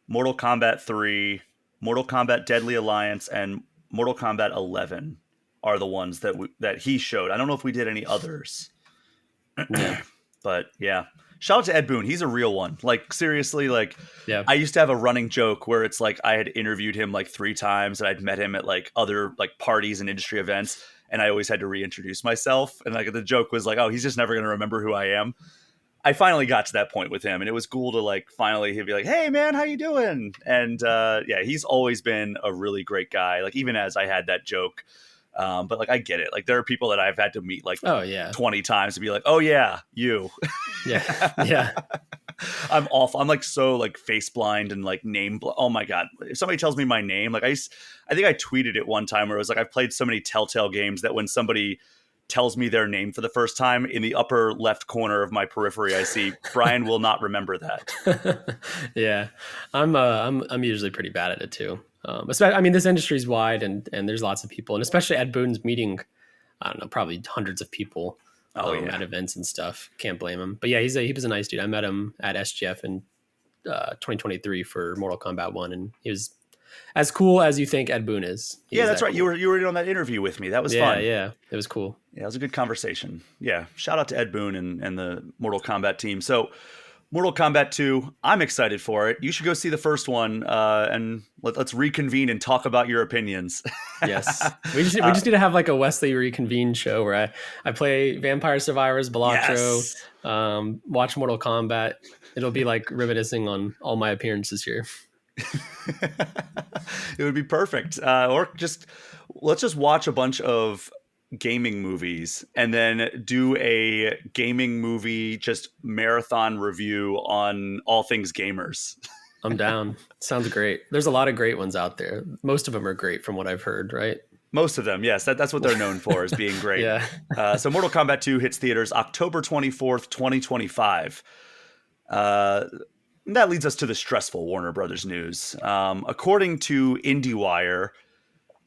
Mortal Kombat 3, Mortal Kombat Deadly Alliance, and Mortal Kombat 11 are the ones that that he showed. I don't know if we did any others, Yeah. but yeah. Shout out to Ed Boon. He's a real one. Like seriously, like Yeah. I used to have a running joke where it's like I had interviewed him like 3 times and I'd met him at like other like parties and industry events, and I always had to reintroduce myself. And like the joke was like, oh, he's just never going to remember who I am. I finally got to that point with him, and it was cool to like finally he'd be like, "Hey man, how you doing?" And yeah, he's always been a really great guy. Like even as I had that joke, but like I get it. Like there are people that I've had to meet like Oh yeah. 20 times to be like, "Oh yeah, you." Yeah. Yeah. I'm awful. I'm like so like face blind and like oh my god! If somebody tells me my name, like I think I tweeted it one time where it was like I've played so many Telltale games that when somebody tells me their name for the first time, in the upper left corner of my periphery, I see Brian will not remember that. Yeah. I'm usually pretty bad at it too. Especially, I mean, this industry is wide and there's lots of people, and especially Ed Boon's meeting, I don't know, probably hundreds of people Oh yeah. at events and stuff. Can't blame him. But yeah, he was a nice dude. I met him at SGF in 2023 for Mortal Kombat 1, and he was as cool as you think Ed Boon is. Yeah, that's right. Cool. You were in on that interview with me. That was fun. Yeah, it was cool. Yeah, it was a good conversation. Yeah, shout out to Ed Boon and the Mortal Kombat team. So, Mortal Kombat 2, I'm excited for it. You should go see the first one, and let's reconvene and talk about your opinions. Yes, we just need to have like a Wesley reconvene show where I play Vampire Survivors, Balatro, yes. Watch Mortal Kombat. It'll be like reminiscing on all my appearances here. It would be perfect. Or let's just watch a bunch of gaming movies and then do a gaming movie just marathon review on all things gamers. I'm down. Sounds great. There's a lot of great ones out there. Most of them are great from what I've heard, right? Most of them, yes. That's what they're known for, is being great. Yeah. So Mortal Kombat 2 hits theaters October 24th, 2025. That leads us to the stressful Warner Brothers news. According to IndieWire,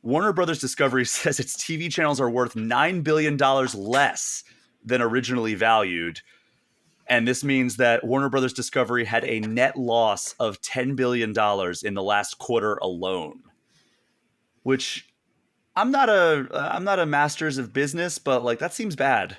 Warner Brothers Discovery says its TV channels are worth $9 billion less than originally valued. And this means that Warner Brothers Discovery had a net loss of $10 billion in the last quarter alone. Which I'm not a masters of business, but like that seems bad.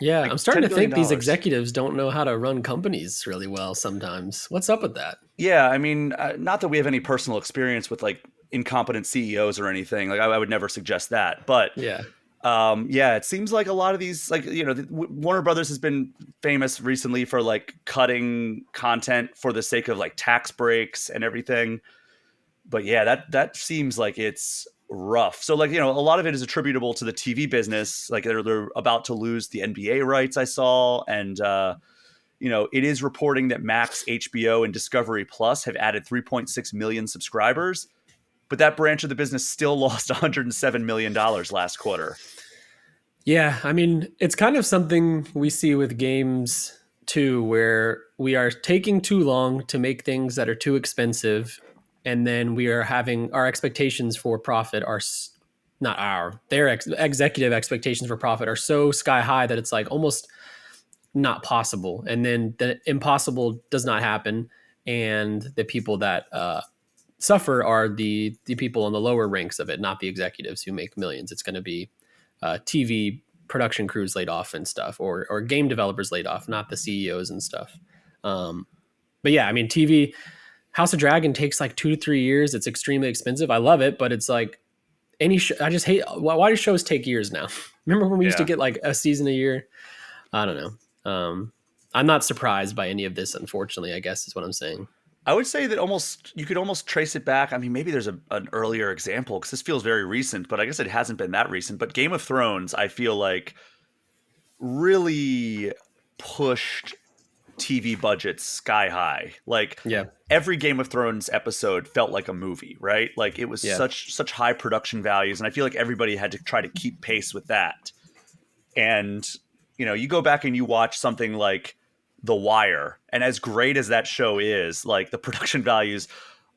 Yeah, like I'm starting to think these executives don't know how to run companies really well sometimes. What's up with that? Yeah, I mean, not that we have any personal experience with like incompetent CEOs or anything. Like I would never suggest that. But yeah, it seems like a lot of these, like, you know, Warner Brothers has been famous recently for like cutting content for the sake of like tax breaks and everything. But yeah, that seems like it's rough. So like, you know, a lot of it is attributable to the TV business. Like they're about to lose the NBA rights, I saw. And, you know, it is reporting that Max, HBO, and Discovery Plus have added 3.6 million subscribers. But that branch of the business still lost $107 million last quarter. Yeah, I mean, it's kind of something we see with games too, where we are taking too long to make things that are too expensive. And then we are having our expectations for profit are their executive expectations for profit are so sky high that it's like almost not possible. And then the impossible does not happen. And the people that suffer are the people in the lower ranks of it, not the executives who make millions. It's going to be TV production crews laid off and stuff, or game developers laid off, not the CEOs and stuff. But yeah, I mean, TV, House of Dragon takes like 2 to 3 years. It's extremely expensive. I love it, but it's like I just hate, why do shows take years now? Remember when we used to get like a season a year? I don't know. I'm not surprised by any of this, unfortunately, I guess is what I'm saying. I would say that you could almost trace it back. I mean, maybe there's an earlier example because this feels very recent, but I guess it hasn't been that recent. But Game of Thrones, I feel like, really pushed TV budgets sky high. Like, every Game of Thrones episode felt like a movie, right? Like it was such high production values, and I feel like everybody had to try to keep pace with that. And you know, you go back and you watch something like The Wire, and as great as that show is, like the production values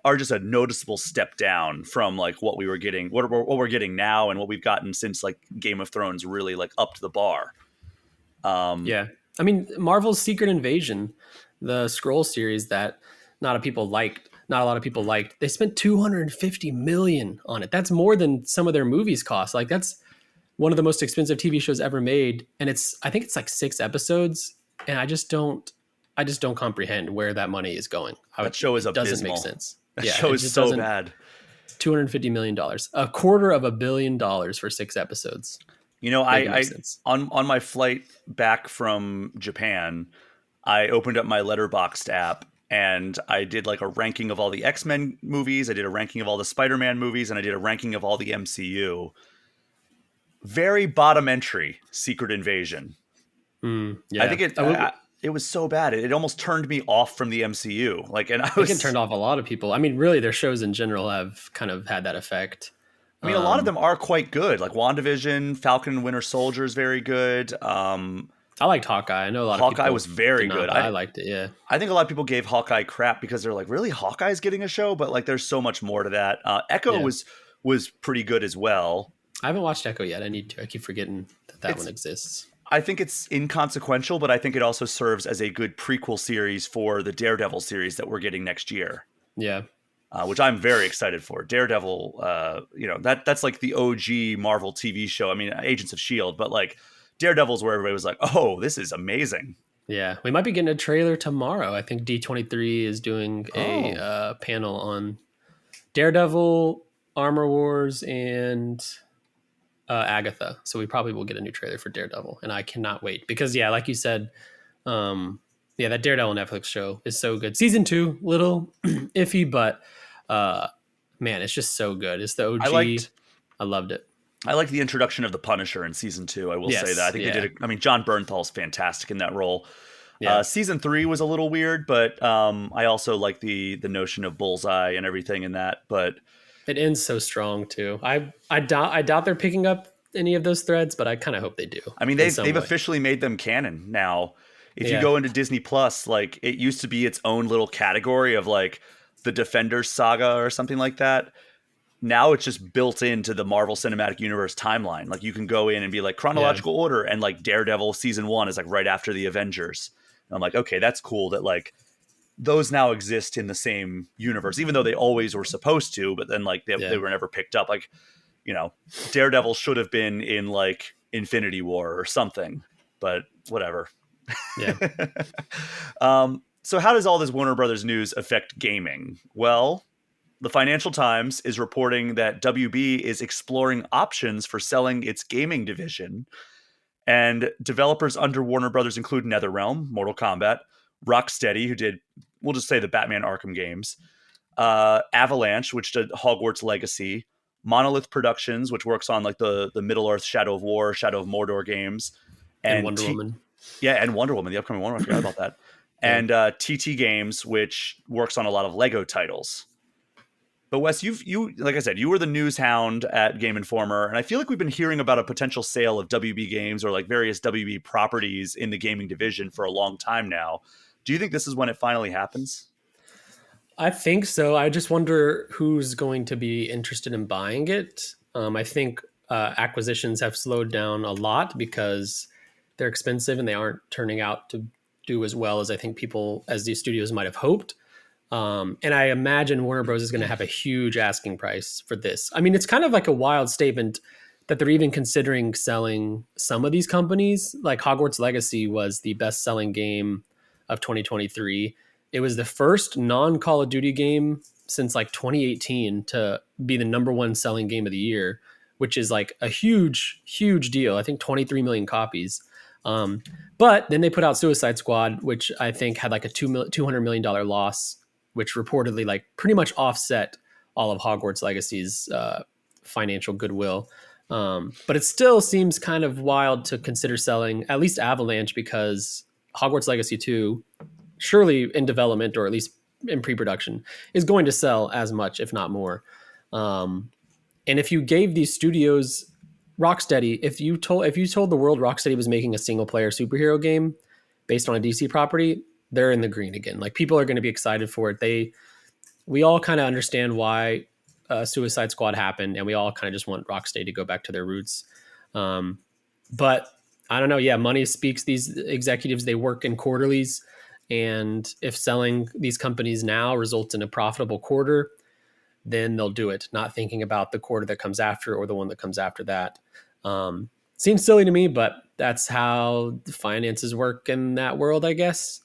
are just a noticeable step down from like what we were getting, what we're getting now, and what we've gotten since like Game of Thrones really like upped the bar. I mean, Marvel's Secret Invasion, the Scroll series that not a lot of people liked. They spent $250 million on it. That's more than some of their movies cost. Like that's one of the most expensive TV shows ever made, and I think it's like 6 episodes, and I just don't comprehend where that money is going. That show is It doesn't make abysmal. sense. That Yeah, show it is just so doesn't. bad. $250 million, $250 million for 6 episodes. You know, Make it make I sense. on my flight back from Japan, I opened up my Letterboxd app and I did like a ranking of all the X-Men movies, I did a ranking of all the Spider-Man movies, and I did a ranking of all the MCU. Very bottom entry, Secret Invasion. I Yeah, think it was so bad. It almost turned me off from the MCU. Like, and I I think it was, turned off a lot of people. I mean, really, their shows in general have kind of had that effect. I mean, a lot of Um, them are quite good. Like WandaVision, Falcon and Winter Soldier is very good. I liked Hawkeye. I know a lot of Hawkeye was people very did good. not, but I liked it. Yeah, I think a lot of people gave Hawkeye crap because they're like, really, Hawkeye's getting a show, but like, there's so much more to that. Echo yeah. was pretty good as well. I haven't watched Echo yet. I need to. I keep forgetting that one It's exists. I think it's inconsequential, but I think it also serves as a good prequel series for the Daredevil series that we're getting next year. Yeah, Which I'm very excited for. Daredevil, that's like the OG Marvel TV show. I mean, Agents of Shield, but like Daredevil's where everybody was like, "Oh, this is amazing." yeah. We might be getting a trailer tomorrow. I think D23 is doing a Oh, panel on Daredevil, Armor Wars, and Agatha. So we probably will get a new trailer for Daredevil, and I cannot wait because yeah, like you said, yeah, that Daredevil Netflix show is so good. Season 2, little iffy, but uh, man, it's just so good. It's the I OG. liked I loved it. I liked the introduction of the Punisher in season 2. I will say that. I Yes, think they yeah, did. I mean, John Bernthal's fantastic in that role. yeah. Season 3 was a little weird, but I also like the notion of Bullseye and everything in that. But It ends so strong too. I doubt they're picking up any of those threads, but I kind of hope they do I mean, in they've some they've way. officially made them canon now. If you Yeah, go into Disney Plus, like it used to be its own little category of like the Defenders saga or something like that. Now it's just built into the Marvel Cinematic Universe timeline. Like you can go in and be like yeah, chronological order, and like Daredevil season 1 is like right after the Avengers. And I'm like, okay, that's cool that like those now exist in the same universe, even though they always were supposed to, but then like they yeah, were never picked up. Like, you know, Daredevil should have been in like Infinity War or something, but whatever. yeah. So how does all this Warner Brothers news affect gaming? Well, the Financial Times is reporting that WB is exploring options for selling its gaming division, and developers under Warner Brothers include NetherRealm, Mortal Kombat, Rocksteady, who did, we'll just say, the Batman Arkham games, Avalanche, which did Hogwarts Legacy, Monolith Productions, which works on like the Middle Earth, Shadow of War, Shadow of Mordor games, And and Wonder Woman. yeah, and Wonder Woman, the upcoming Wonder Woman. I forgot about that. Yeah. And TT Games, which works on a lot of Lego titles. But Wes, you like I said, you were the news hound at Game Informer, and I feel like we've been hearing about a potential sale of WB Games or like various WB properties in the gaming division for a long time now. Do you think this is when it finally happens? I think so. I just wonder who's going to be interested in buying it. I think acquisitions have slowed down a lot because they're expensive and they aren't turning out to do as well as I think people, as these studios might have hoped. And I imagine Warner Bros. Is going to have a huge asking price for this. I mean, it's kind of like a wild statement that they're even considering selling some of these companies. Like Hogwarts Legacy was the best selling game of 2023. It was the first non Call of Duty game since like 2018 to be the number one selling game of the year, which is like a huge, huge deal. I think 23 million copies. But then they put out Suicide Squad, which I think had like a $200 million loss, which reportedly like pretty much offset all of Hogwarts Legacy's financial goodwill. But it still seems kind of wild to consider selling at least Avalanche because Hogwarts Legacy 2, surely in development or at least in pre-production, is going to sell as much, if not more. And if you gave these studios Rocksteady, if you told the world Rocksteady was making a single player superhero game based on a DC property, they're in the green again. Like people are going to be excited for it. We all kind of understand why Suicide Squad happened, and we all kind of just want Rocksteady to go back to their roots. But I don't know. Yeah, money speaks. These executives, they work in quarterlies, and if selling these companies now results in a profitable quarter, then they'll do it, not thinking about the quarter that comes after or the one that comes after that. Seems silly to me, but that's how the finances work in that world, I guess.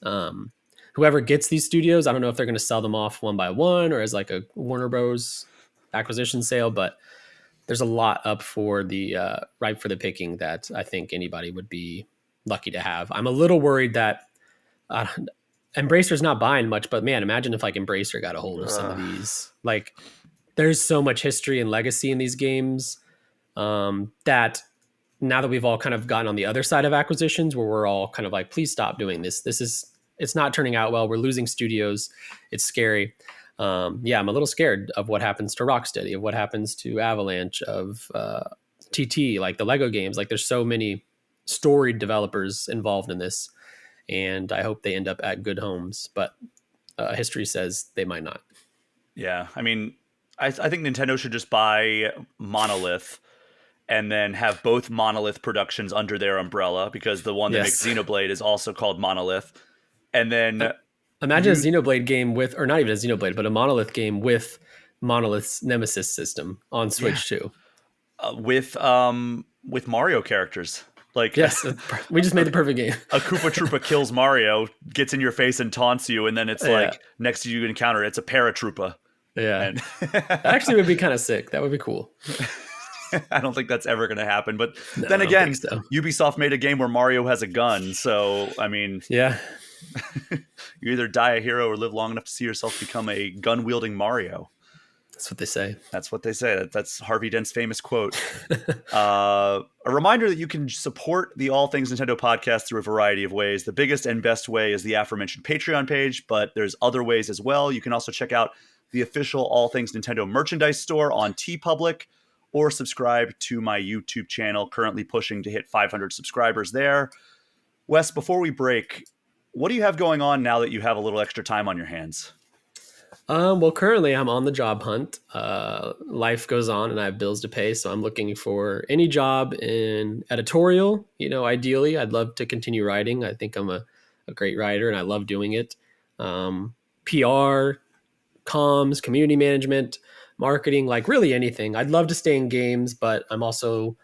Whoever gets these studios, I don't know if they're going to sell them off one by one or as like a Warner Bros. Acquisition sale, but there's a lot up for the ripe for the picking that I think anybody would be lucky to have. I'm a little worried that uh, Embracer's not buying much, but man, imagine if like Embracer got a hold of some of these. Like, there's so much history and legacy in these games that now that we've all kind of gotten on the other side of acquisitions, where we're all kind of like, please stop doing this. It's not turning out well. We're losing studios. It's scary. Yeah, I'm a little scared of what happens to Rocksteady, of what happens to Avalanche, of TT, like the Lego games. Like, there's so many storied developers involved in this, and I hope they end up at good homes. But history says they might not. Yeah, I mean, I think Nintendo should just buy Monolith and then have both Monolith productions under their umbrella, because the one that makes Yes. Xenoblade is also called Monolith. And then Imagine a Xenoblade game with, or not even a Xenoblade, but a Monolith game with Monolith's Nemesis system on yeah, Switch too. with Mario characters. Like Yes, we just made the perfect game. a Koopa Troopa kills Mario, gets in your face and taunts you, and then it's Yeah, like next to you encounter it's a Paratroopa. yeah. And That actually would be kind of sick. That would be cool. I don't think that's ever going to happen. But No, then I don't again, think so. Ubisoft made a game where Mario has a gun. So, I mean, Yeah, you either die a hero or live long enough to see yourself become a gun wielding Mario. that's what they say. That's what they say. That's Harvey Dent's famous quote. A reminder that you can support the All Things Nintendo podcast through a variety of ways. The biggest and best way is the aforementioned Patreon page, but there's other ways as well. You can also check out the official All Things Nintendo merchandise store on TeePublic, or subscribe to my YouTube channel, currently pushing to hit 500 subscribers there. Wes, before we break, what do you have going on now that you have a little extra time on your hands? Well, currently I'm on the job hunt. Life goes on and I have bills to pay. So I'm looking for any job in editorial. Ideally, I'd love to continue writing. I think I'm a great writer and I love doing it. PR, comms, community management, marketing, like really anything. I'd love to stay in games, but I'm also,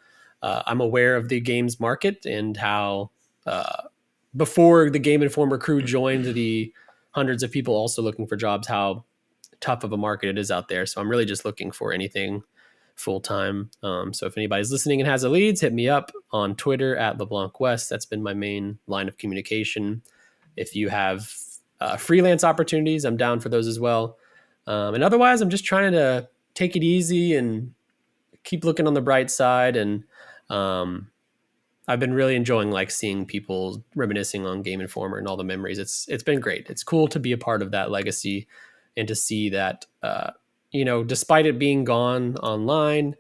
I'm aware of the games market and how, before the Game Informer crew joined the hundreds of people also looking for jobs, how tough of a market it is out there. So I'm really just looking for anything full time. So if anybody's listening and has a leads, hit me up on Twitter at LeBlanc West. That's been my main line of communication. If you have freelance opportunities, I'm down for those as well. And otherwise, I'm just trying to take it easy and keep looking on the bright side. And I've been really enjoying like seeing people reminiscing on Game Informer and all the memories. It's been great. It's cool to be a part of that legacy and to see that, despite it being gone online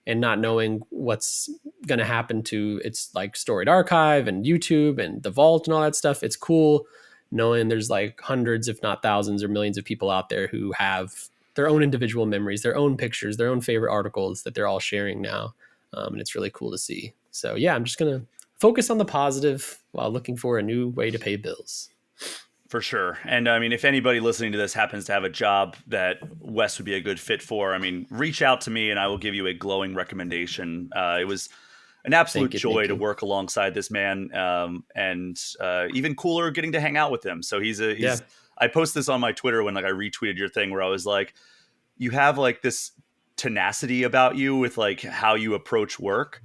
and not knowing what's going to happen to its like storied archive and YouTube and the vault and all that stuff, it's cool knowing there's like hundreds, if not thousands or millions of people out there who have their own individual memories, their own pictures, their own favorite articles that they're all sharing now. And it's really cool to see. So yeah, I'm just going to focus on the positive while looking for a new way to pay bills. For sure. And I mean, if anybody listening to this happens to have a job that Wes would be a good fit for, I mean, reach out to me and I will give you a glowing recommendation. It was an absolute joy to work alongside this man, and even cooler getting to hang out with him. So I posted this on my Twitter when like I retweeted your thing where I was like, you have like this tenacity about you with like how you approach work,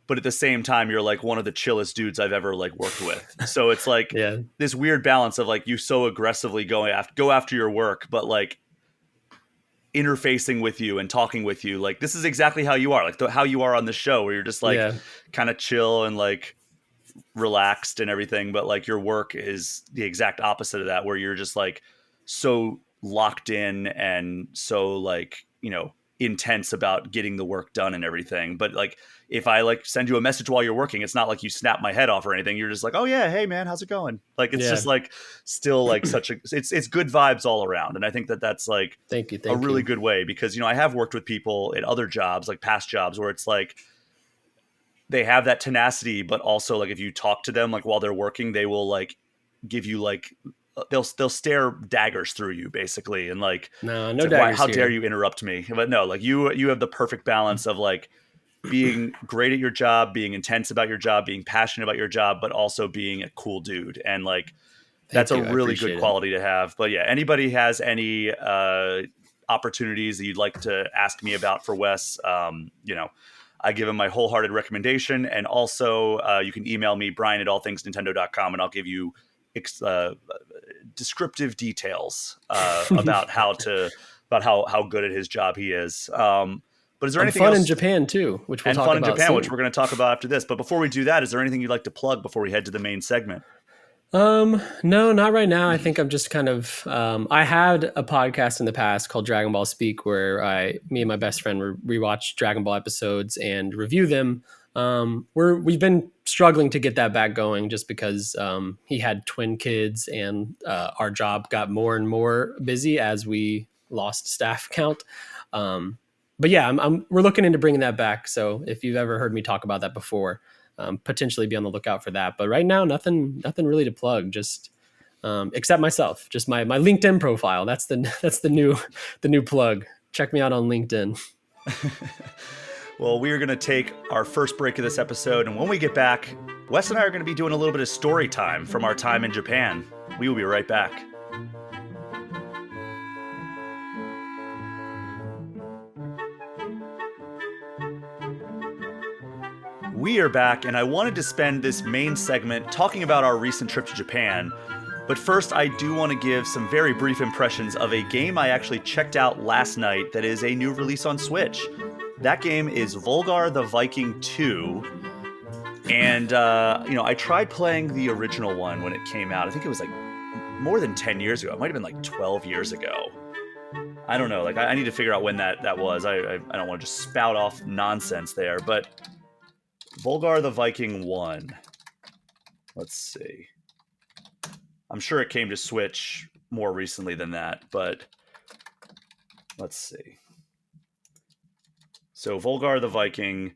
but at the same time you're like one of the chillest dudes I've ever like worked with. So it's like this weird balance of like you so aggressively go after your work, but like interfacing with you and talking with you, like this is exactly how you are, like how you are on the show, where you're just like kind of chill and like relaxed and everything, but like your work is the exact opposite of that, where you're just like so locked in and so like intense about getting the work done and everything. But like if I like send you a message while you're working, it's not like you snap my head off or anything. You're just like, oh yeah, hey man, how's it going? Like it's just like still like such a it's good vibes all around. And I think that that's like thank you a really good way, because I have worked with people at other jobs, like past jobs, where it's like they have that tenacity, but also like if you talk to them like while they're working, they will like give you like they'll stare daggers through you basically, and like no like, daggers how here. dare you interrupt me? But no, like you have the perfect balance of like being great at your job, being intense about your job, being passionate about your job, but also being a cool dude. And like, that's Thank a you. I really good appreciate it. quality to have. But yeah, anybody has any opportunities that you'd like to ask me about for Wes, I give him my wholehearted recommendation. And also, you can email me, brian@allthingsnintendo.com, and I'll give you descriptive details about how good at his job he is. But is there I'm anything fun in else? Japan too, which we'll And talk fun in about Japan, which soon. we're going to talk about after this. But before we do that, is there anything you'd like to plug before we head to the main segment? No, not right now. I think I'm just kind of. I had a podcast in the past called Dragon Ball Speak, where me and my best friend rewatch Dragon Ball episodes and review them. We've been struggling to get that back going, just because he had twin kids, and our job got more and more busy as we lost staff count. But yeah, we're looking into bringing that back. So if you've ever heard me talk about that before, potentially be on the lookout for that. But right now, nothing really to plug. Just except myself, just my LinkedIn profile. That's the new plug. Check me out on LinkedIn. Well, we are going to take our first break of this episode, and when we get back, Wes and I are going to be doing a little bit of story time from our time in Japan. We will be right back. We are back, and I wanted to spend this main segment talking about our recent trip to Japan. But first, I do want to give some very brief impressions of a game I actually checked out last night that is a new release on Switch. That game is Volgarr the Viking 2. And, I tried playing the original one when it came out. I think it was like more than 10 years ago. It might have been like 12 years ago. I don't know. Like, I need to figure out when that was. I don't want to just spout off nonsense there. But Volgarr the Viking 1. Let's see. I'm sure it came to Switch more recently than that, but let's see. So Volgarr the Viking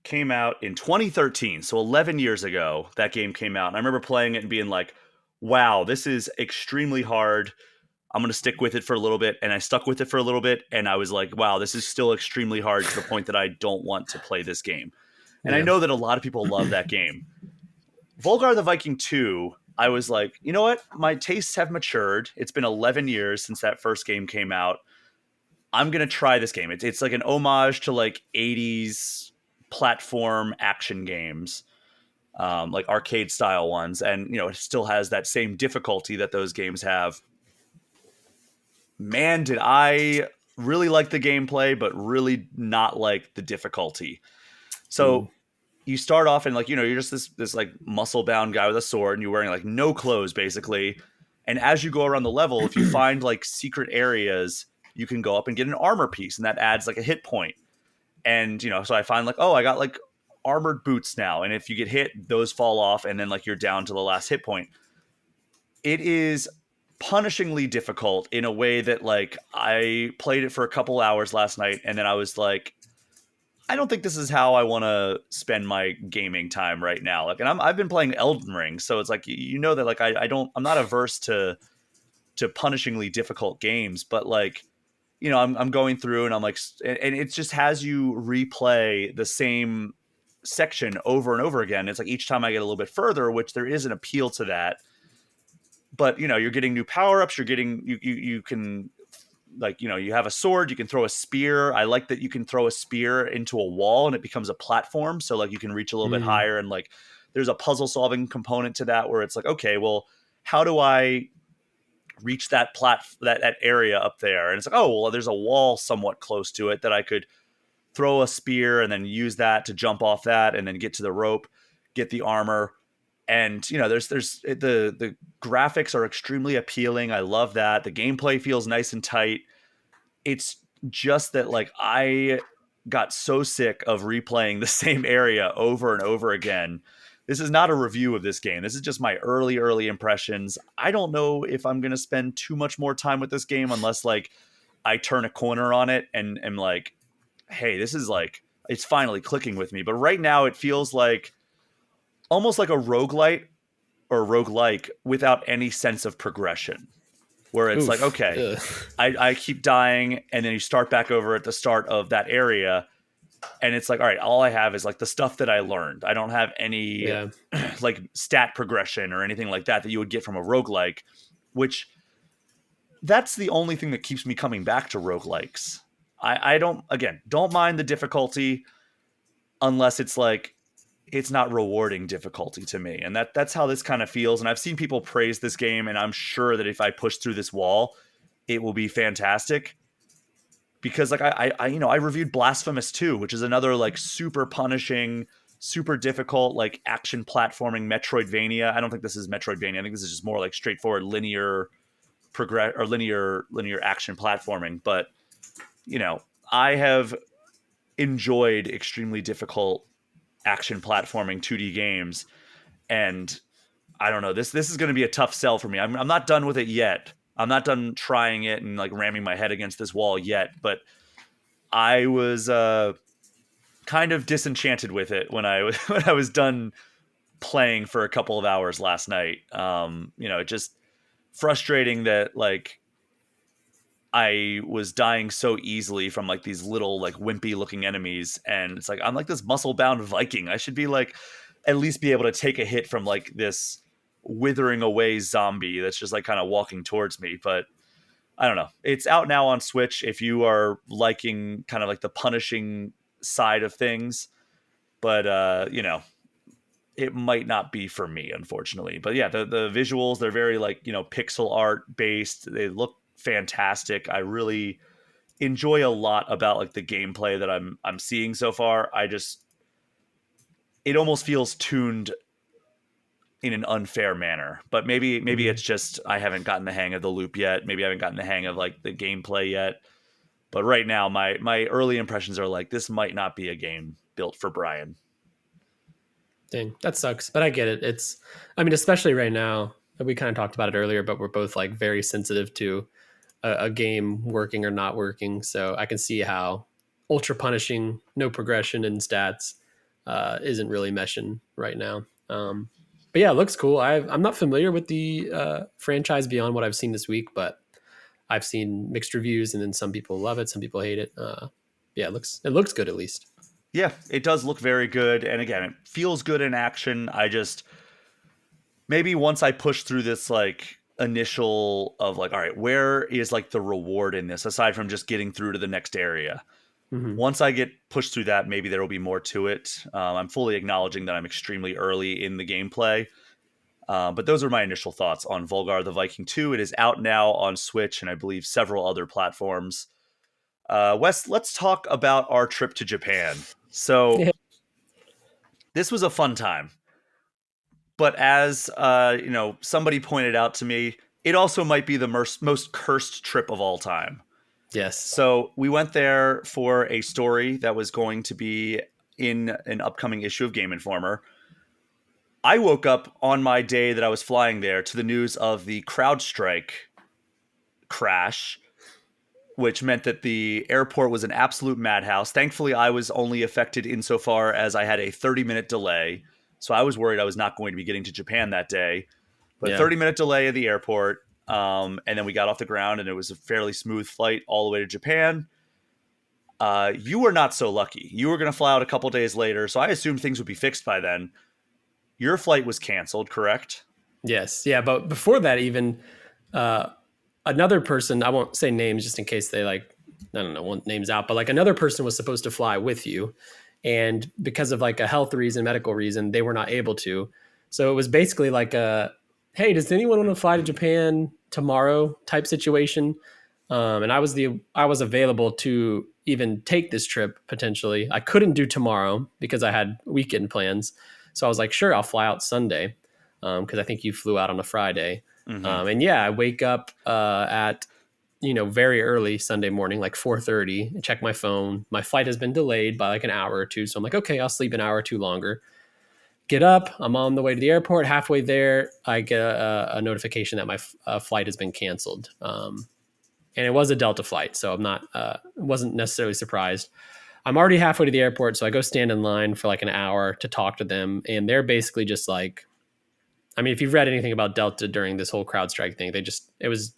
came out in 2013, so 11 years ago that game came out. And I remember playing it and being like, wow, this is extremely hard. I'm going to stick with it for a little bit. And I stuck with it for a little bit, and I was like, wow, this is still extremely hard to the point that I don't want to play this game. And I Yeah. know that a lot of people love that game. Volgarr the Viking 2, I was like, you know what? My tastes have matured. It's been 11 years since that first game came out. I'm going to try this game. It's like an homage to like 80s platform action games, like arcade style ones. And, it still has that same difficulty that those games have. Man, did I really like the gameplay, but really not like the difficulty. Ooh. So you start off and you're just this like muscle bound guy with a sword, and you're wearing like no clothes basically. And as you go around the level, if you find like secret areas, you can go up and get an armor piece, and that adds like a hit point. And so I find like, oh, I got like armored boots now, and if you get hit, those fall off, and then like you're down to the last hit point. It is punishingly difficult in a way that like I played it for a couple hours last night, and then I was like, I don't think this is how I want to spend my gaming time right now. Like, and I've been playing Elden Ring, so it's like that like I'm not averse to punishingly difficult games, but like I'm going through and I'm like, and it just has you replay the same section over and over again. It's like each time I get a little bit further, which there is an appeal to that, but you're getting new power ups. You're getting you can. Like, you have a sword, you can throw a spear. I like that you can throw a spear into a wall and it becomes a platform. So like you can reach a little bit higher, and like there's a puzzle solving component to that where it's like, okay, well, how do I reach that that area up there? And it's like, oh, well, there's a wall somewhat close to it that I could throw a spear and then use that to jump off that and then get to the rope, get the armor. And there's the graphics are extremely appealing. I love that. The gameplay feels nice and tight. It's just that like I got so sick of replaying the same area over and over again. This is not a review of this game. This is just my early impressions. I don't know if I'm going to spend too much more time with this game unless like I turn a corner on it and am like, hey, this is like, it's finally clicking with me. But right now it feels like almost like a roguelite or roguelike without any sense of progression, where it's like, Oof. okay, I keep dying, and then you start back over at the start of that area, And it's like, all right, all I have is like the stuff that I learned. I don't have any Yeah. like stat progression or anything like that that you would get from a roguelike, which that's the only thing that keeps me coming back to roguelikes. I don't, again, don't mind the difficulty unless it's like it's not rewarding difficulty to me. And that's how this kind of feels. And I've seen people praise this game, and I'm sure that if I push through this wall, it will be fantastic. Because like I reviewed Blasphemous 2, which is another like super punishing, super difficult like action platforming Metroidvania. I don't think this is Metroidvania. I think this is just more like straightforward linear progress or linear action platforming. But I have enjoyed extremely difficult action platforming 2D games, and I don't know, this is going to be a tough sell for me. I'm not done with it yet. I'm not done trying it and like ramming my head against this wall yet, but I was kind of disenchanted with it when I was when I was done playing for a couple of hours last night. It just frustrating that like I was dying so easily from like these little like wimpy looking enemies, and it's like I'm like this muscle bound Viking. I should be like at least be able to take a hit from like this withering away zombie that's just like kind of walking towards me. But I don't know. It's out now on Switch if you are liking kind of like the punishing side of things. But it might not be for me, unfortunately. But yeah, the visuals, they're very like, pixel art based. They look fantastic. I really enjoy a lot about like the gameplay that I'm seeing so far. It almost feels tuned in an unfair manner. But maybe it's just I haven't gotten the hang of the loop yet. Maybe I haven't gotten the hang of like the gameplay yet. But right now, my early impressions are like this might not be a game built for Brian. Dang, that sucks. But I get it. I mean, especially right now, we kind of talked about it earlier, but we're both like very sensitive to a game working or not working. So I can see how ultra punishing, no progression in stats isn't really meshing right now. But yeah, it looks cool. I'm not familiar with the franchise beyond what I've seen this week, but I've seen mixed reviews, and then some people love it, some people hate it. Yeah, it looks good at least. Yeah, it does look very good. And again, it feels good in action. I just maybe once I push through this like initial of like, all right, where is like the reward in this aside from just getting through to the next area? Mm-hmm. Once I get pushed through that, maybe there will be more to it. I'm fully acknowledging that I'm extremely early in the gameplay. But those are my initial thoughts on Volgarr the Viking 2. It is out now on Switch and I believe several other platforms. Wes, let's talk about our trip to Japan. So Yeah. this was a fun time. But as somebody pointed out to me, it also might be the most cursed trip of all time. Yes. So we went there for a story that was going to be in an upcoming issue of Game Informer. I woke up on my day that I was flying there to the news of the CrowdStrike crash, which meant that the airport was an absolute madhouse. Thankfully, I was only affected insofar as I had a 30-minute delay. So I was worried I was not going to be getting to Japan that day. But Yeah. 30-minute delay at the airport. And then we got off the ground and it was a fairly smooth flight all the way to Japan. You were not so lucky. You were going to fly out a couple days later. So I assumed things would be fixed by then. Your flight was canceled, correct? Yes. Yeah. But before that, even uh, another person, I won't say names just in case they like, I don't know, want names out, but like another person was supposed to fly with you. And because of like a health reason, medical reason, they were not able to. So it was basically like hey, does anyone want to fly to Japan tomorrow type situation? And I was available to even take this trip potentially. I couldn't do tomorrow because I had weekend plans. So I was like, sure, I'll fly out Sunday because I think you flew out on a Friday. Mm-hmm. And yeah, I wake up at very early Sunday morning, like 4:30, and check my phone. My flight has been delayed by like an hour or two, so I'm like, okay, I'll sleep an hour or two longer. Get up, I'm on the way to the airport. Halfway there, I get a notification that my flight has been canceled. And it was a Delta flight, so I'm not wasn't necessarily surprised. I'm already halfway to the airport, so I go stand in line for like an hour to talk to them, and they're basically just like, I mean, if you've read anything about Delta during this whole CrowdStrike thing, it was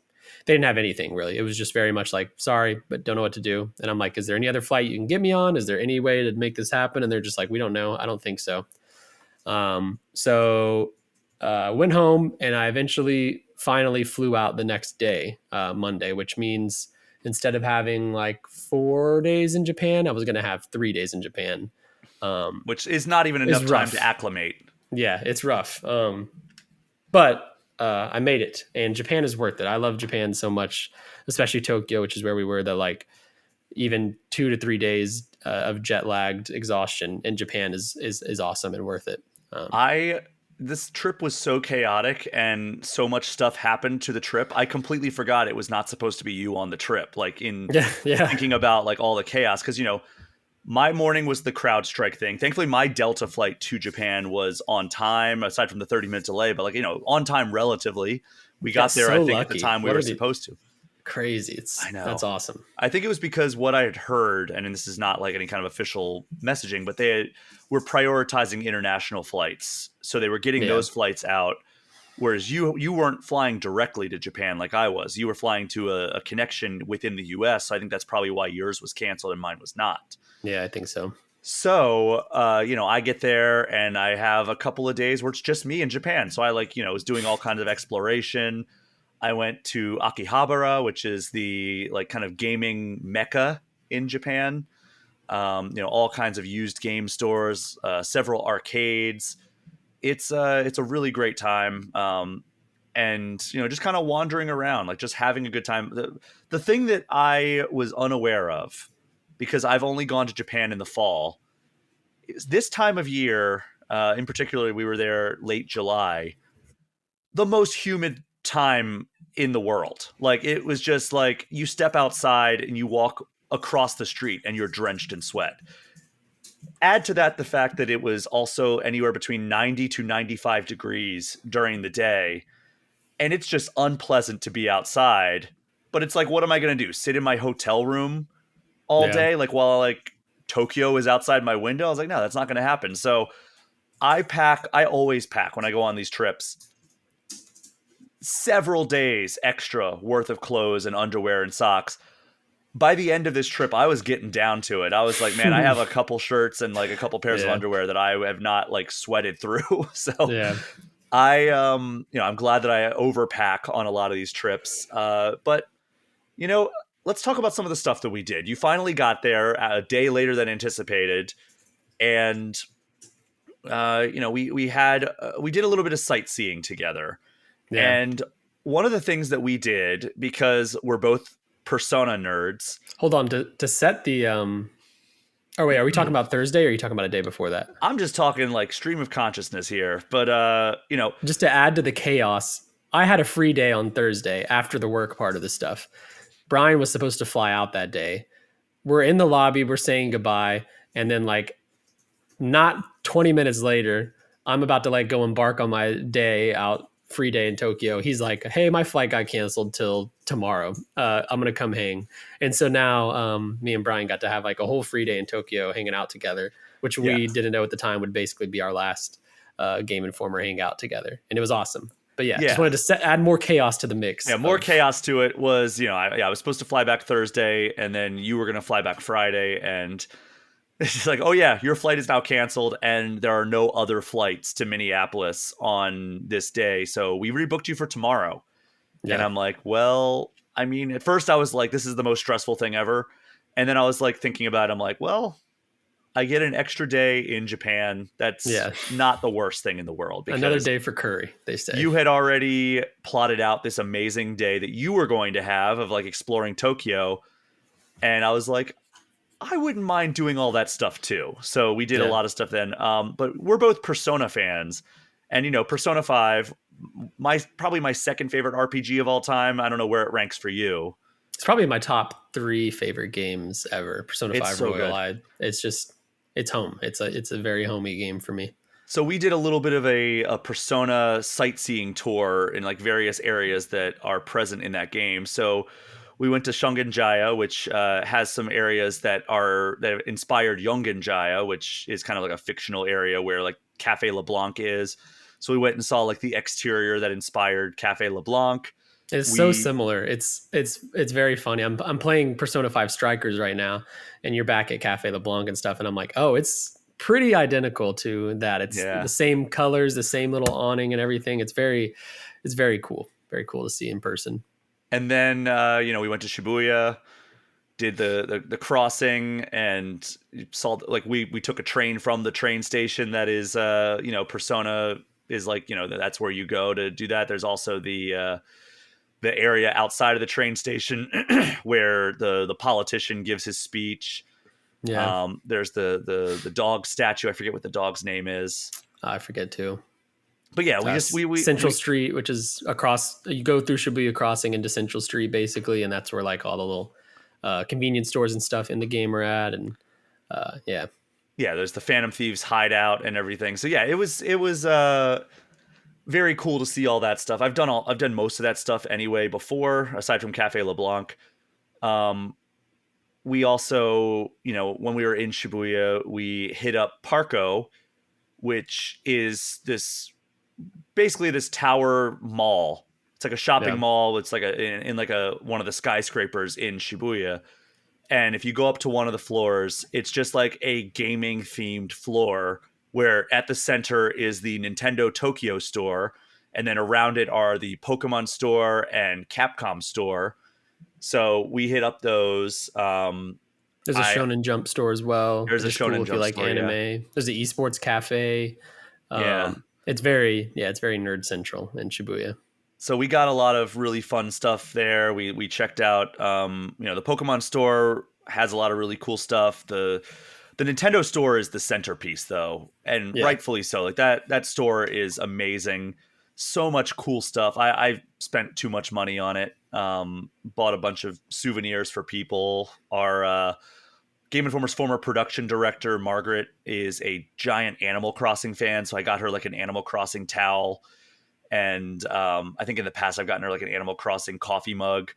they didn't have anything really. It was just very much like, sorry, but don't know what to do. And I'm like, is there any other flight you can get me on? Is there any way to make this happen? And they're just like, we don't know. I don't think so. Went home, and I eventually finally flew out the next day, Monday, which means instead of having like 4 days in Japan, I was going to have 3 days in Japan. Which is not even enough time to acclimate. Yeah, it's rough. But I made it, and Japan is worth it. I love Japan so much, especially Tokyo, which is where we were. That like even 2 to 3 days of jet lagged exhaustion in Japan is awesome and worth it. This trip was so chaotic and so much stuff happened to the trip. I completely forgot it was not supposed to be you on the trip. Like in thinking about like all the chaos, because my morning was the CrowdStrike thing. Thankfully, my Delta flight to Japan was on time, aside from the 30-minute delay. But on time relatively. We got there, I think, at the time we were supposed to. Crazy. I know. That's awesome. I think it was because what I had heard, and this is not like any kind of official messaging, but they were prioritizing international flights. So they were getting those flights out. Whereas you weren't flying directly to Japan like I was. You were flying to a connection within the US. So I think that's probably why yours was canceled and mine was not. Yeah, I think so. So, I get there and I have a couple of days where it's just me in Japan. So I was doing all kinds of exploration. I went to Akihabara, which is the like kind of gaming mecca in Japan. All kinds of used game stores, several arcades. It's a really great time. And just kind of wandering around, like just having a good time. The thing that I was unaware of, because I've only gone to Japan in the fall, is this time of year, in particular, we were there late July, the most humid time in the world. Like it was just like you step outside and you walk across the street and you're drenched in sweat. Add to that the fact that it was also anywhere between 90 to 95 degrees during the day. And it's just unpleasant to be outside. But it's like, what am I going to do? Sit in my hotel room all day? Like while like Tokyo is outside my window? I was like, no, that's not going to happen. So I always pack when I go on these trips several days extra worth of clothes and underwear and socks. By the end of this trip, I was getting down to it. I was like, man, I have a couple shirts and like a couple pairs of underwear that I have not like sweated through. So I'm glad that I overpack on a lot of these trips. But let's talk about some of the stuff that we did. You finally got there a day later than anticipated. And, we did a little bit of sightseeing together. Yeah. And one of the things that we did, because we're both Persona nerds. Hold on, to set the oh wait, are we talking about Thursday or are you talking about a day before that? I'm just talking like stream of consciousness here. But just to add to the chaos, I had a free day on Thursday after the work part of the stuff. Brian was supposed to fly out that day. We're in the lobby, we're saying goodbye, and then like not 20 minutes later, I'm about to like go embark on my day out, free day in Tokyo. He's like, hey, my flight got canceled till tomorrow. I'm going to come hang. And so now me and Brian got to have like a whole free day in Tokyo hanging out together, which we didn't know at the time would basically be our last Game Informer hangout together. And it was awesome. But just wanted to add more chaos to the mix. Yeah, more chaos to it was, I was supposed to fly back Thursday and then you were going to fly back Friday, and it's just like, oh yeah, your flight is now canceled and there are no other flights to Minneapolis on this day. So we rebooked you for tomorrow. Yeah. And I'm like, well, I mean, at first I was like, this is the most stressful thing ever. And then I was like thinking about it. I'm like, well, I get an extra day in Japan. That's not the worst thing in the world. Another day for curry, they say. You had already plotted out this amazing day that you were going to have of like exploring Tokyo. And I was like, I wouldn't mind doing all that stuff too. So we did a lot of stuff then. But we're both Persona fans. And, Persona 5, probably my second favorite RPG of all time. I don't know where it ranks for you. It's probably my top 3 favorite games ever. Persona 5 Royal. It's home. It's a very homey game for me. So we did a little bit of a Persona sightseeing tour in like various areas that are present in that game. So we went to Shungenjaya, which has some areas that inspired Yongenjaya, which is kind of like a fictional area where like Cafe Leblanc is. So we went and saw like the exterior that inspired Cafe Leblanc. It's so We similar. It's very funny. I'm playing Persona 5 Strikers right now, and you're back at Cafe LeBlanc and stuff, and I'm like, oh, it's pretty identical to that. It's the yeah. same colors, the same little awning and everything. It's very cool. Very cool to see in person. And then we went to Shibuya, did the crossing, and saw like we took a train from the train station that is Persona is like, that's where you go to do that. There's also the area outside of the train station where the politician gives his speech. Yeah, There's the dog statue. I forget what the dog's name is. I forget too. But yeah, we just Central we Street, which is across, you go through Shibuya Crossing into Central Street basically, and that's where like all the little convenience stores and stuff in the game are at, and yeah, yeah, there's the Phantom Thieves hideout and everything. So yeah, it was very cool to see all that stuff. I've done most of that stuff anyway before, aside from Cafe LeBlanc. Um, we also, when we were in Shibuya, we hit up Parco, which is this basically this tower mall. It's like a shopping yeah. mall. It's like in like a one of the skyscrapers in Shibuya. And if you go up to one of the floors, it's just like a gaming themed floor where at the center is the Nintendo Tokyo store, and then around it are the Pokemon store and Capcom store. So we hit up those. There's a I Shonen Jump store as well, There's which a is cool Shonen if you Jump like store, yeah. anime. There's the esports cafe. Yeah. It's very nerd central in Shibuya. So we got a lot of really fun stuff there. We checked out the Pokemon store has a lot of really cool stuff. The Nintendo store is the centerpiece though, and Yeah, rightfully so. Like that store is amazing. So much cool stuff. I spent too much money on it. Bought a bunch of souvenirs for people. Our Game Informer's former production director, Margaret, is a giant Animal Crossing fan, so I got her like an Animal Crossing towel. And I think in the past I've gotten her like an Animal Crossing coffee mug.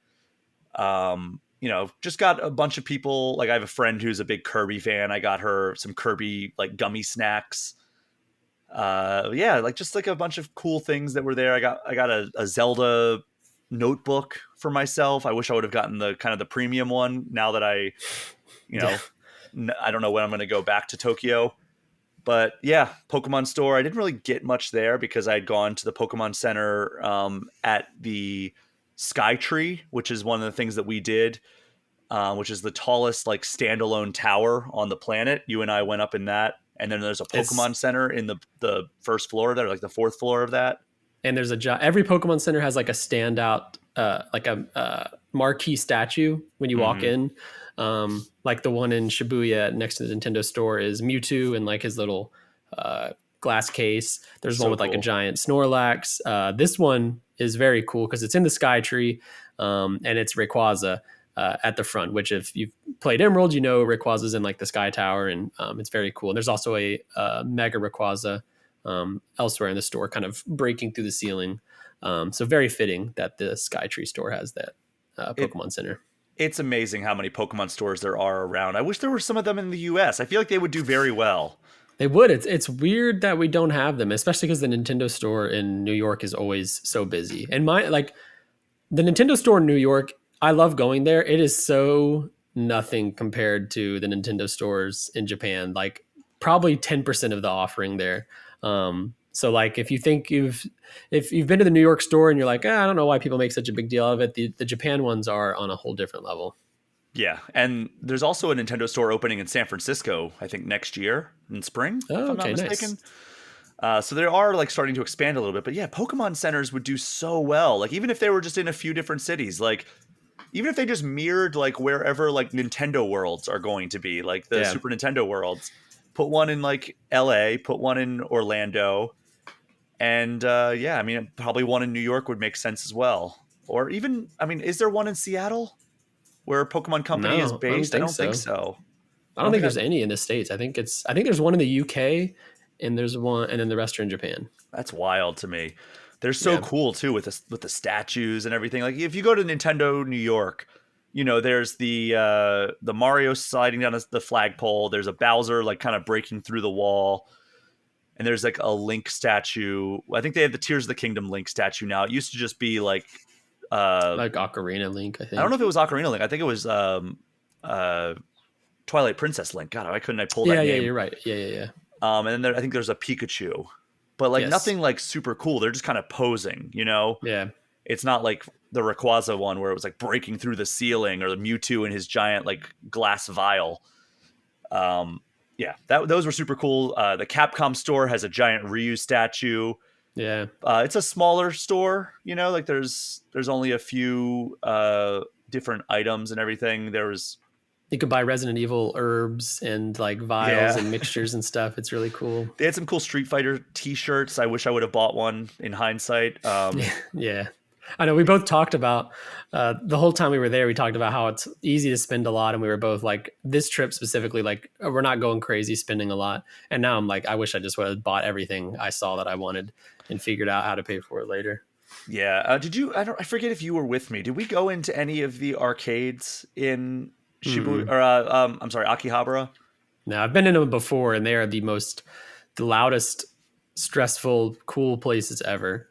Just got a bunch of people. Like I have a friend who's a big Kirby fan. I got her some Kirby like gummy snacks. Yeah, like just like a bunch of cool things that were there. I got a Zelda notebook for myself. I wish I would have gotten the kind of the premium one now that you yeah. know, I don't know when I'm going to go back to Tokyo. But yeah, Pokemon store. I didn't really get much there because I had gone to the Pokemon Center at the Sky Tree, which is one of the things that we did, which is the tallest like standalone tower on the planet. You and I went up in that, and then there's a It's Pokemon Center in the first floor of that, or like the fourth floor of that. and there's every Pokemon Center has like a standout, like a marquee statue when you walk Mm-hmm. in. Like the one in Shibuya next to the Nintendo store is Mewtwo and like his little glass case. There's one So with like a cool. giant Snorlax. This one is very cool because it's in the Sky Tree, and it's Rayquaza at the front. Which, if you've played Emerald, you know Rayquaza's in like the Sky Tower, and it's very cool. And there's also a Mega Rayquaza elsewhere in the store, kind of breaking through the ceiling. So very fitting that the Sky Tree store has that It Pokemon Center. it's amazing how many Pokemon stores there are around. I wish there were some of them in the U.S. I feel like they would do very well. They would. It's weird that we don't have them, especially because the Nintendo store in New York is always so busy. And the Nintendo store in New York, I love going there. It is so nothing compared to the Nintendo stores in Japan. Like probably 10% of the offering there. So like if you've been to the New York store and you're like, I don't know why people make such a big deal of it, the Japan ones are on a whole different level. Yeah, and there's also a Nintendo store opening in San Francisco, I think next year in spring, if Oh, I'm not okay, mistaken. nice. So they are like starting to expand a little bit, but yeah, Pokemon centers would do so well. Like even if they were just in a few different cities, like even if they just mirrored like wherever like Nintendo worlds are going to be, like the Yeah. Super Nintendo worlds, put one in like LA, put one in Orlando, and yeah, I mean probably one in New York would make sense as well. Or even, I mean, is there one in Seattle where Pokemon Company is No, I don't based? I think don't think so. so. I I don't don't think think there's I've. any in the States. I think there's one in the UK and there's one and then the rest are in Japan. That's wild to me. They're so Yeah. cool too with the statues and everything. Like if you go to Nintendo New York, there's the Mario sliding down the flagpole. There's a Bowser like kind of breaking through the wall, and there's like a Link statue. I think they have the Tears of the Kingdom Link statue now. It used to just be like Like Ocarina Link, I I don't know if think. it was Ocarina Link. I think it was uh, Twilight Princess Link. God, why couldn't I pull that Yeah, yeah, name? you're right. Yeah, yeah, yeah. And then I think there's a Pikachu, but like Yes. nothing like super cool. They're just kind of posing, you know. Yeah. It's not like the Rayquaza one where it was like breaking through the ceiling, or the Mewtwo in his giant like glass vial. Um, yeah, those were super cool. The Capcom store has a giant Ryu statue. Yeah. It's a smaller store, you know, like there's only a few different items and everything. There was You could buy Resident Evil herbs and like vials yeah, and mixtures and stuff. It's really cool. they had some cool Street Fighter T-shirts. I wish I would have bought one in hindsight. Yeah. I know we both talked about the whole time we were there. We talked about how it's easy to spend a lot, and we were both like, this trip specifically, like we're not going crazy spending a lot. And now I'm like, I wish I just would have bought everything I saw that I wanted and figured out how to pay for it later. Yeah, did you? I forget if you were with me. Did we go into any of the arcades in Shibuya Mm-mm. or I'm sorry, Akihabara? Now I've been in them before, and they are the loudest, stressful, cool places ever.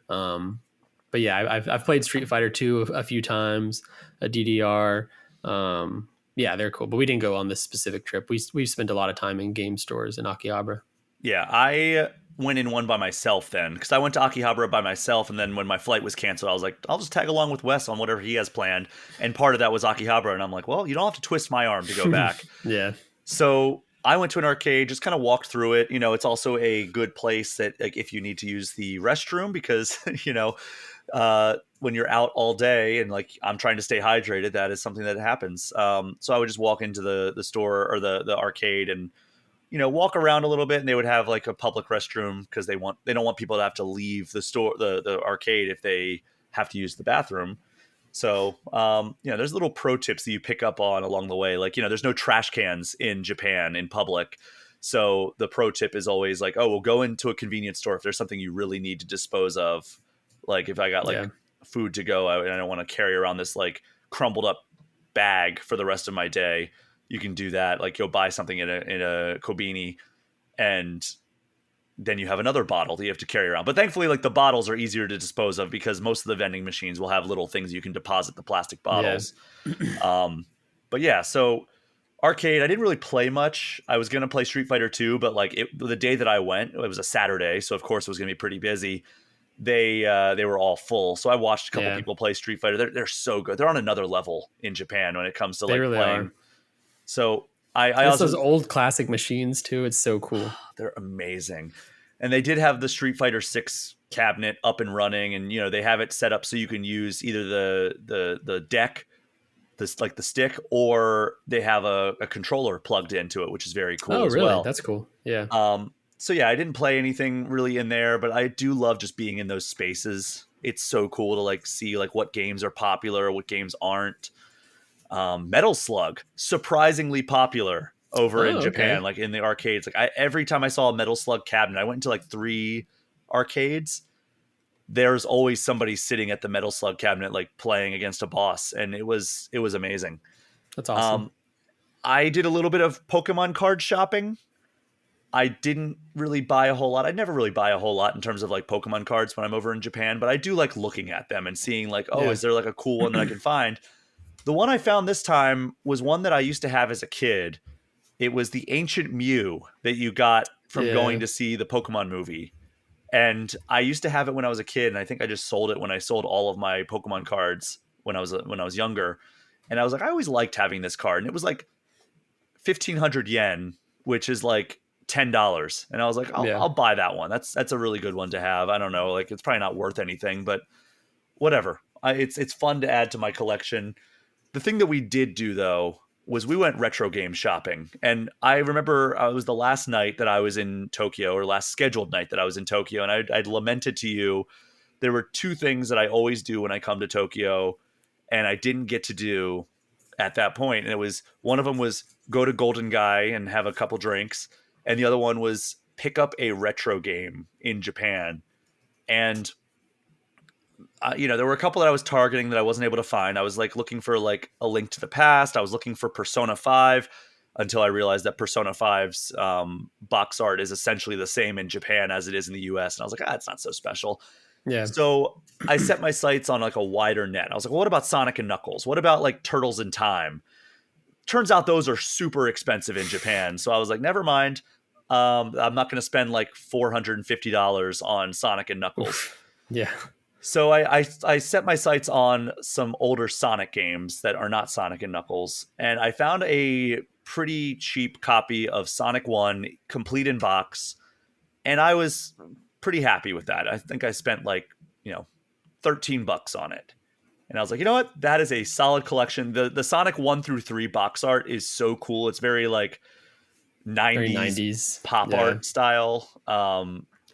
But yeah, I've played Street Fighter 2 a few times, a DDR. Yeah, they're cool, but we didn't go on this specific trip. We spent a lot of time in game stores in Akihabara. Yeah, I went in one by myself then because I went to Akihabara by myself, and then when my flight was canceled, I was like, I'll just tag along with Wes on whatever he has planned. And part of that was Akihabara, and I'm like, well, you don't have to twist my arm to go back. Yeah, So I went to an arcade, just kind of walked through it. You know, it's also a good place that like if you need to use the restroom because you know when you're out all day and like I'm trying to stay hydrated, that is something that happens. So I would just walk into the store or the arcade and you know walk around a little bit, and they would have like a public restroom because they don't want people to have to leave the store the arcade if they have to use the bathroom. So, you know, there's little pro tips that you pick up on along the way. Like, you know, there's no trash cans in Japan in public. So the pro tip is always like, oh, we'll go into a convenience store if there's something you really need to dispose of. Like if I got yeah, like food to go and I don't want to carry around this like crumbled up bag for the rest of my day, you can do that. Like you'll buy something in a Kobini and then you have another bottle that you have to carry around. But thankfully, like the bottles are easier to dispose of because most of the vending machines will have little things you can deposit the plastic yeah, bottles. Um, but yeah, so arcade, I didn't really play much. I was gonna play Street Fighter 2, but like the day that I went, it was a Saturday, so of course it was gonna be pretty busy. They were all full, so I watched a couple yeah. people play Street Fighter. They're so good. They're on another level in Japan when it comes to They like really playing. are. So I It's also those old classic machines too. It's so cool. they're amazing. And they did have the Street Fighter 6 cabinet up and running, and you know, they have it set up so you can use either the deck, this like the stick, or they have a controller plugged into it, which is very cool Oh, as really? well. That's cool. Yeah, So yeah, I didn't play anything really in there, but I do love just being in those spaces. It's so cool to like see like what games are popular, what games aren't. Metal Slug, surprisingly popular over in oh, Japan, okay. like in the arcades. Like every time I saw a Metal Slug cabinet, I went into like 3 arcades. There's always somebody sitting at the Metal Slug cabinet, like playing against a boss, and it was amazing. That's awesome. Um, I did a little bit of Pokemon card shopping. I didn't really buy a whole lot. I never really buy a whole lot in terms of like Pokemon cards when I'm over in Japan, but I do like looking at them and seeing like, oh, Yeah. is there like a cool one that I can find? The one I found this time was one that I used to have as a kid. It was the Ancient Mew that you got from going Yeah. to see the Pokemon movie. And I used to have it when I was a kid, and I think I just sold it when I sold all of my Pokemon cards when I was younger. And I was like, I always liked having this card, and it was like 1,500 yen, which is like $10. And I was like, Yeah. I'll buy that one. That's a really good one to have. I don't know, like it's probably not worth anything, but whatever. It's fun to add to my collection. The thing that we did do though was we went retro game shopping. And I remember it was the last night that I was in Tokyo, or last scheduled night that I was in Tokyo. And I'd lamented to you, there were 2 things that I always do when I come to Tokyo and I didn't get to do at that point. And it was, one of them was go to Golden Guy and have a couple drinks. And the other one was pick up a retro game in Japan. And you know, there were a couple that I was targeting that I wasn't able to find. I was like looking for like A Link to the Past. I was looking for Persona 5 until I realized that Persona 5's box art is essentially the same in Japan as it is in the US. And I was like, it's not so special. Yeah. So I set my sights on like a wider net. I was like, well, what about Sonic and Knuckles? What about like Turtles in Time? Turns out those are super expensive in Japan. So I was like, never mind. I'm not going to spend like $450 on Sonic and Knuckles. Oof. Yeah. So I set my sights on some older Sonic games that are not Sonic and Knuckles, and I found a pretty cheap copy of Sonic 1 complete in box, and I was pretty happy with that. I think I spent like, 13 bucks on it. And I was like, you know what? That is a solid collection. The Sonic 1 through 3 box art is so cool. It's very like Very 90s 90s. pop Yeah. art style.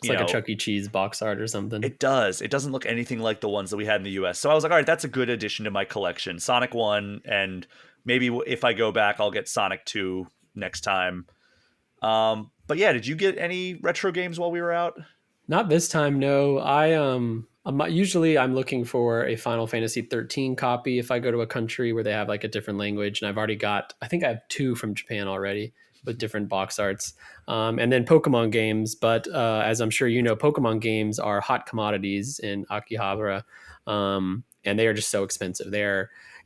It's like a Chuck E. Cheese box art or something. It does. It doesn't look anything like the ones that we had in the US. So I was like, all right, that's a good addition to my collection. Sonic 1, and maybe if I go back, I'll get Sonic 2 next time. But yeah, did you get any retro games while we were out? Not this time, no. Usually I'm looking for a Final Fantasy 13 copy if I go to a country where they have like a different language, and I've already got, I think I have two from Japan already with different box arts, and then Pokemon games. But as I'm sure you know, Pokemon games are hot commodities in Akihabara, and they are just so expensive.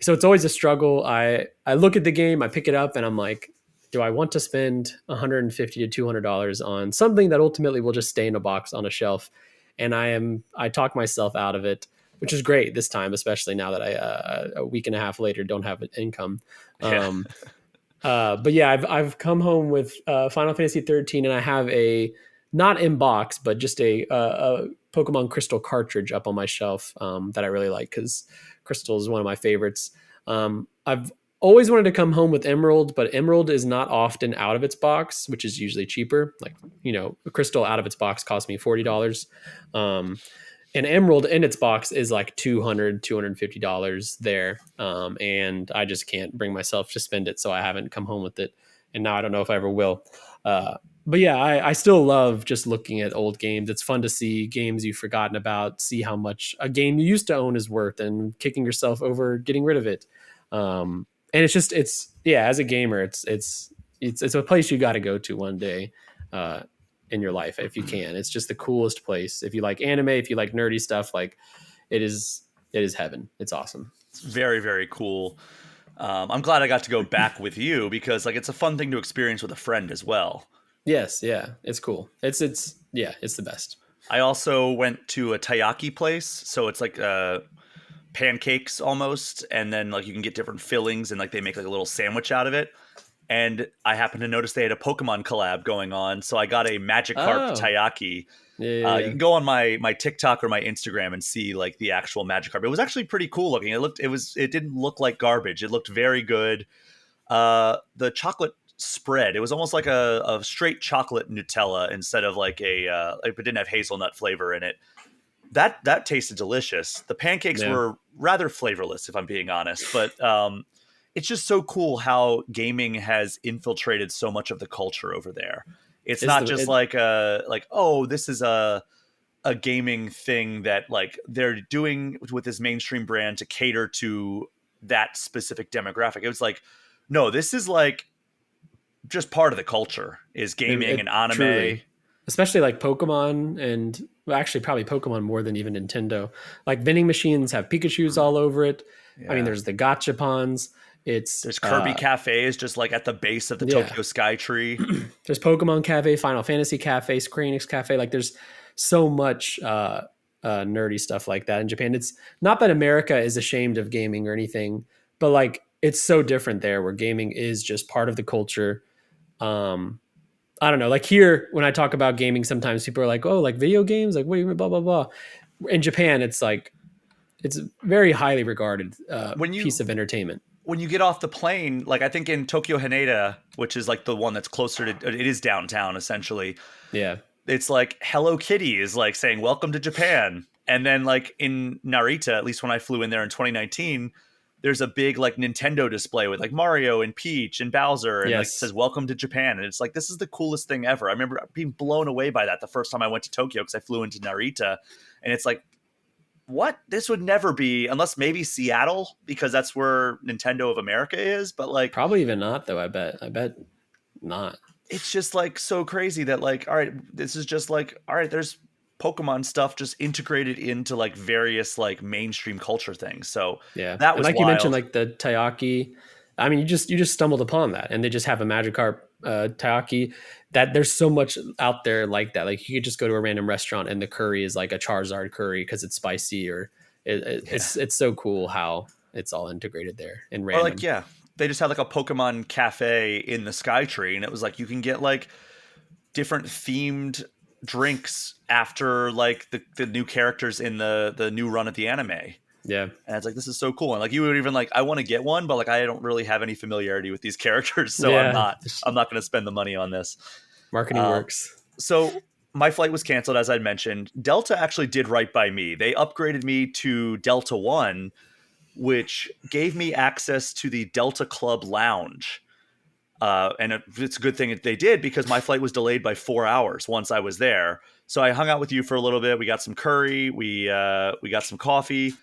So it's always a struggle. I look at the game, I pick it up, and I'm like, do I want to spend $150 to $200 on something that ultimately will just stay in a box on a shelf? And I talk myself out of it, which is great this time, especially now that I a week and a half later don't have an income. Yeah. Um, but yeah, I've come home with Final Fantasy 13, and I have a not in box, but just a Pokemon Crystal cartridge up on my shelf that I really like because Crystal is one of my favorites. I've always wanted to come home with Emerald, but Emerald is not often out of its box, which is usually cheaper. Like, a Crystal out of its box cost me $40. And Emerald in its box is like $250 there. And I just can't bring myself to spend it. So I haven't come home with it. And now I don't know if I ever will. But yeah, I still love just looking at old games. It's fun to see games you've forgotten about, see how much a game you used to own is worth, and kicking yourself over getting rid of it. And as a gamer, it's a place you got to go to one day in your life if you can. It's just the coolest place. If you like anime, if you like nerdy stuff, like it is heaven. It's awesome. It's very, very cool. I'm glad I got to go back with you because like it's a fun thing to experience with a friend as well. Yes, yeah, it's cool. It's the best. I also went to a taiyaki place, so it's like pancakes almost, and then like you can get different fillings and like they make like a little sandwich out of it. And I happened to notice they had a Pokemon collab going on, so I got a Magikarp Oh, taiyaki. yeah, You can go on my TikTok or my Instagram and see like the actual Magikarp. It was actually pretty cool looking. It didn't look like garbage. It looked very good. The chocolate spread, it was almost like a straight chocolate Nutella instead of like it didn't have hazelnut flavor in it. That tasted delicious. The pancakes yeah. were rather flavorless, if I'm being honest, but it's just so cool how gaming has infiltrated so much of the culture over there. It's It's not the just it, like oh, this is a gaming thing that like they're doing with this mainstream brand to cater to that specific demographic. It was like, no, this is like just part of the culture is it, gaming and it anime. truly, especially like Pokemon, and well, actually probably Pokemon more than even Nintendo. Like vending machines have Pikachu's all over it. I mean, Yeah. there's the gachapons. It's There's Kirby cafes just like at the base of the yeah. Tokyo Sky Tree. There's Pokemon Cafe, Final Fantasy Cafe, Square Enix Cafe. Like there's so much nerdy stuff like that in Japan. It's not that America is ashamed of gaming or anything, but like it's so different there, where gaming is just part of the culture. Um, I don't know. Like here, when I talk about gaming, sometimes people are like, "Oh, like video games, like what do you mean, blah blah blah." In Japan, it's like it's a very highly regarded When piece you of entertainment. when you get off the plane, like I think in Tokyo Haneda, which is like the one that's closer to it is downtown essentially. Yeah. It's like Hello Kitty is like saying welcome to Japan. And then like in Narita, at least when I flew in there in 2019, there's a big like Nintendo display with like Mario and Peach and Bowser and like it Yes. says welcome to Japan. And it's like this is the coolest thing ever. I remember being blown away by that the first time I went to Tokyo because I flew into Narita, and it's like what? This would never be unless maybe Seattle because that's where Nintendo of America is, but like Probably even not though. I bet. I bet not. it's just like so crazy that like all right, this is just like all right, there's Pokemon stuff just integrated into like various like mainstream culture things. So Yeah. that And was like you mentioned, wild. like the Taiyaki, I mean, you just stumbled upon that, and they just have a Magikarp Taiyaki. That there's so much out there like that. Like you could just go to a random restaurant and the curry is like a Charizard curry because it's spicy, or Yeah. it's so cool how it's all integrated there and Or like, random. yeah, they just had like a Pokemon cafe in the Skytree, and it was like you can get like different themed drinks after like the new characters in the new run of the anime. Yeah. And it's like this is so cool. And like you would even like I want to get one, but like I don't really have any familiarity with these characters, so Yeah. I'm not going to spend the money on this. Marketing Um, works. so my flight was canceled, as I mentioned. Delta actually did right by me. They upgraded me to Delta One, which gave me access to the Delta Club Lounge. It's a good thing that they did because my flight was delayed by 4 hours once I was there. So I hung out with you for a little bit. We got some curry. We got some coffee.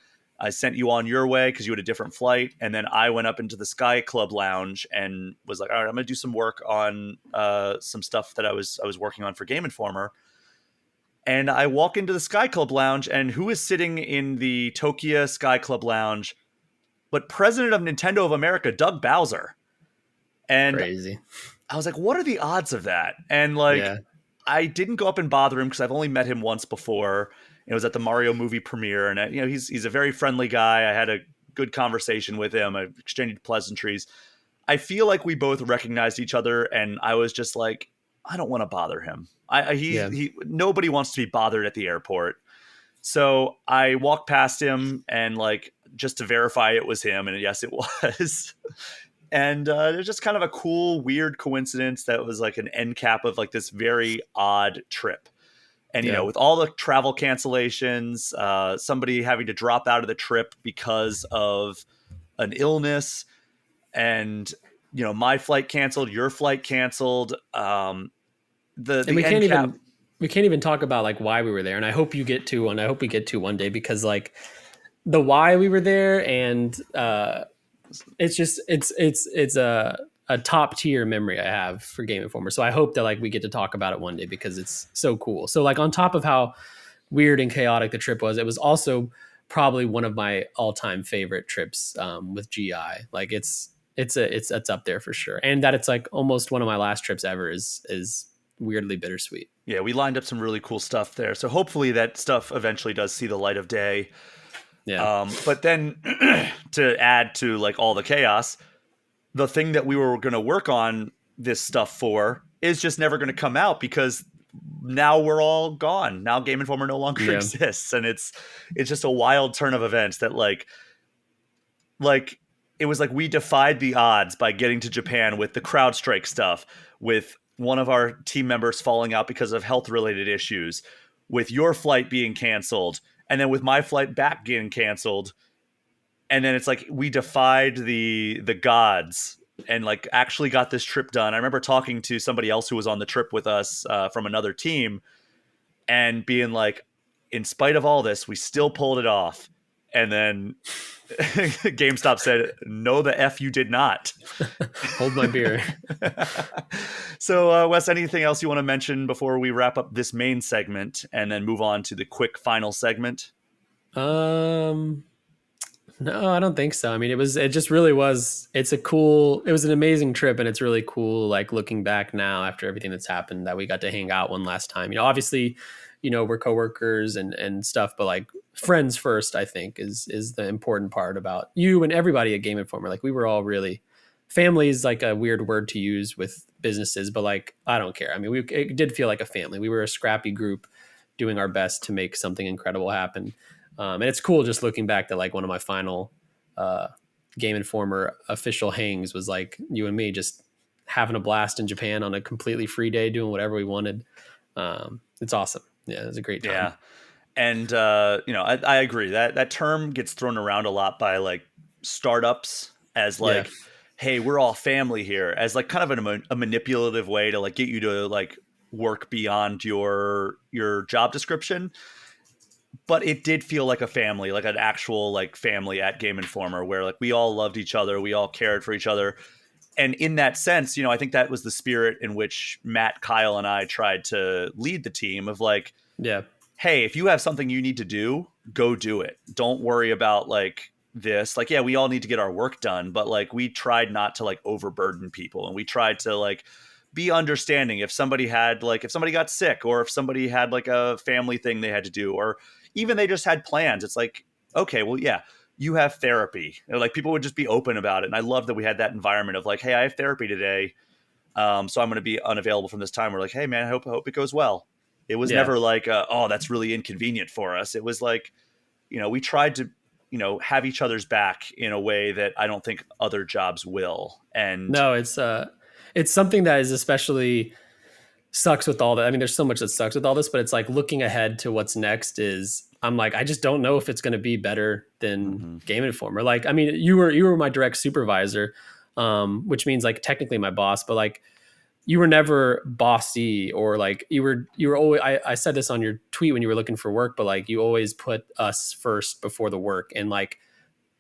I sent you on your way because you had a different flight, and then I went up into the Sky Club Lounge and was like, "All right, I'm going to do some work on some stuff that I was working on for Game Informer." And I walk into the Sky Club Lounge, and who is sitting in the Tokyo Sky Club Lounge but President of Nintendo of America, Doug Bowser? And Crazy. I was like, what are the odds of that? And like, Yeah. I didn't go up and bother him because I've only met him once before. It was at the Mario movie premiere, and he's a very friendly guy. I had a good conversation with him. I exchanged pleasantries. I feel like we both recognized each other, and I was just like, I don't want to bother him. Yeah. He nobody wants to be bothered at the airport. So I walked past him and like just to verify it was him, and yes, it was. And there's just kind of a cool, weird coincidence that was like an end cap of like this very odd trip. And, Yeah. with all the travel cancellations, somebody having to drop out of the trip because of an illness, and, my flight canceled, your flight canceled. And The end cap. we can't even talk about like why we were there. And I hope you get to one. I hope we get to one day, because like the why we were there, and it's just it's a top tier memory I have for Game Informer. So I hope that like we get to talk about it one day because it's so cool. So like on top of how weird and chaotic the trip was, it was also probably one of my all time favorite trips with GI. Like it's up there for sure. And that it's like almost one of my last trips ever is weirdly bittersweet. Yeah, we lined up some really cool stuff there. So hopefully that stuff eventually does see the light of day. Yeah. But then to add to like all the chaos, the thing that we were going to work on this stuff for is just never going to come out because now we're all gone. Now Game Informer no longer Yeah. exists, and it's just a wild turn of events that like it was like we defied the odds by getting to Japan with the CrowdStrike stuff, with one of our team members falling out because of health related issues, with your flight being canceled, and then with my flight back getting canceled. And then it's like we defied the gods and like actually got this trip done. I remember talking to somebody else who was on the trip with us from another team and being like, in spite of all this, we still pulled it off. And then GameStop said, no, the F you did not. Hold my beer. So, Wes, anything else you want to mention before we wrap up this main segment and then move on to the quick final segment? No, I don't think so. I mean, it just really was, it was an amazing trip, and it's really cool, like looking back now after everything that's happened, that we got to hang out one last time. Obviously, we're coworkers and stuff, but like friends first, I think is the important part about you and everybody at Game Informer. Like we were all really, family is like a weird word to use with businesses, but like, I don't care. I mean, it did feel like a family. We were a scrappy group doing our best to make something incredible happen. And it's cool just looking back that like one of my final Game Informer official hangs was like you and me just having a blast in Japan on a completely free day, doing whatever we wanted. It's awesome. Yeah, it was a great time. Yeah. And, I agree that term gets thrown around a lot by like startups as Yeah. like, hey, we're all family here, as like kind of a manipulative way to like get you to like work beyond your job description. But it did feel like a family, like an actual like family at Game Informer, where like we all loved each other, we all cared for each other. And in that sense, I think that was the spirit in which Matt, Kyle, and I tried to lead the team of like, Yeah. hey, if you have something you need to do, go do it. Don't worry about like this. Like, yeah, we all need to get our work done, but like we tried not to like overburden people, and we tried to like be understanding if somebody had like if somebody got sick, or if somebody had like a family thing they had to do, or even they just had plans. It's like, okay, well, yeah, you have therapy. Like people would just be open about it. And I love that we had that environment of like, hey, I have therapy today. So I'm going to be unavailable from this time. We're like, hey, man, I hope it goes well. It was Yeah. never like, oh, that's really inconvenient for us. It was like, we tried to, have each other's back in a way that I don't think other jobs will. And No, it's something that is especially sucks with all that. I mean, there's so much that sucks with all this, but it's like looking ahead to what's next is I'm like, I just don't know if it's going to be better than mhm, Game Informer. Like, I mean, you were my direct supervisor, which means like technically my boss, but like you were never bossy or like you were always I said this on your tweet when you were looking for work, but like you always put us first before the work. And like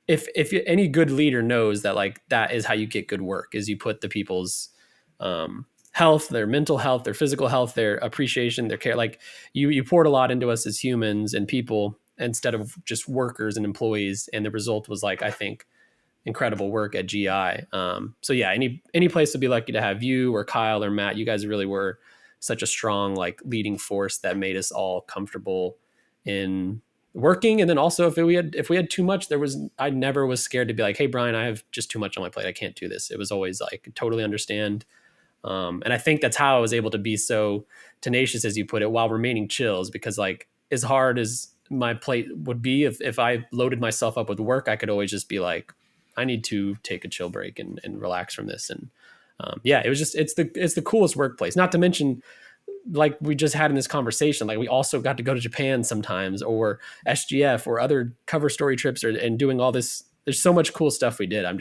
any good leader knows that like that is how you get good work is you put the people's health, their mental health, their physical health, their appreciation, their care. Like you poured a lot into us as humans and people instead of just workers and employees. And the result was like, I think, incredible work at GI. So yeah, any place would be lucky to have you or Kyle or Matt. You guys really were such a strong like leading force that made us all comfortable in working. And then also if we had too much, I never was scared to be like, hey Brian, I have just too much on my plate. I can't do this. It was always like totally understand. And I think that's how I was able to be so tenacious, as you put it, while remaining chills, because like as hard as my plate would be, if I loaded myself up with work, I could always just be like, I need to take a chill break and relax from this. And yeah, it was just, it's the coolest workplace, not to mention like we just had in this conversation, like we also got to go to Japan sometimes or SGF or other cover story trips and doing all this. There's so much cool stuff we did. I'm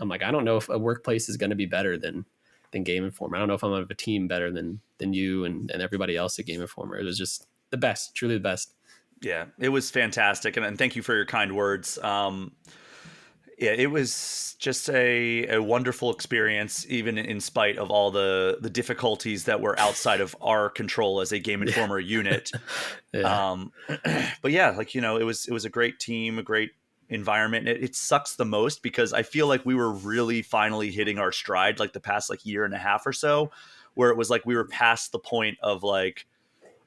like, I don't know if a workplace is going to be better than Game Informer. I don't know if I'm of a team better than you and everybody else at Game Informer. It was just the best, truly the best. yeah, it was fantastic. And thank you for your kind words. Yeah, it was just a wonderful experience, even in spite of all the difficulties that were outside of our control as a Game Yeah. Informer unit. Yeah. Um, but yeah, like it was a great team, a great environment. It sucks the most because I feel like we were really finally hitting our stride, like the past like year and a half or so, where it was like we were past the point of like,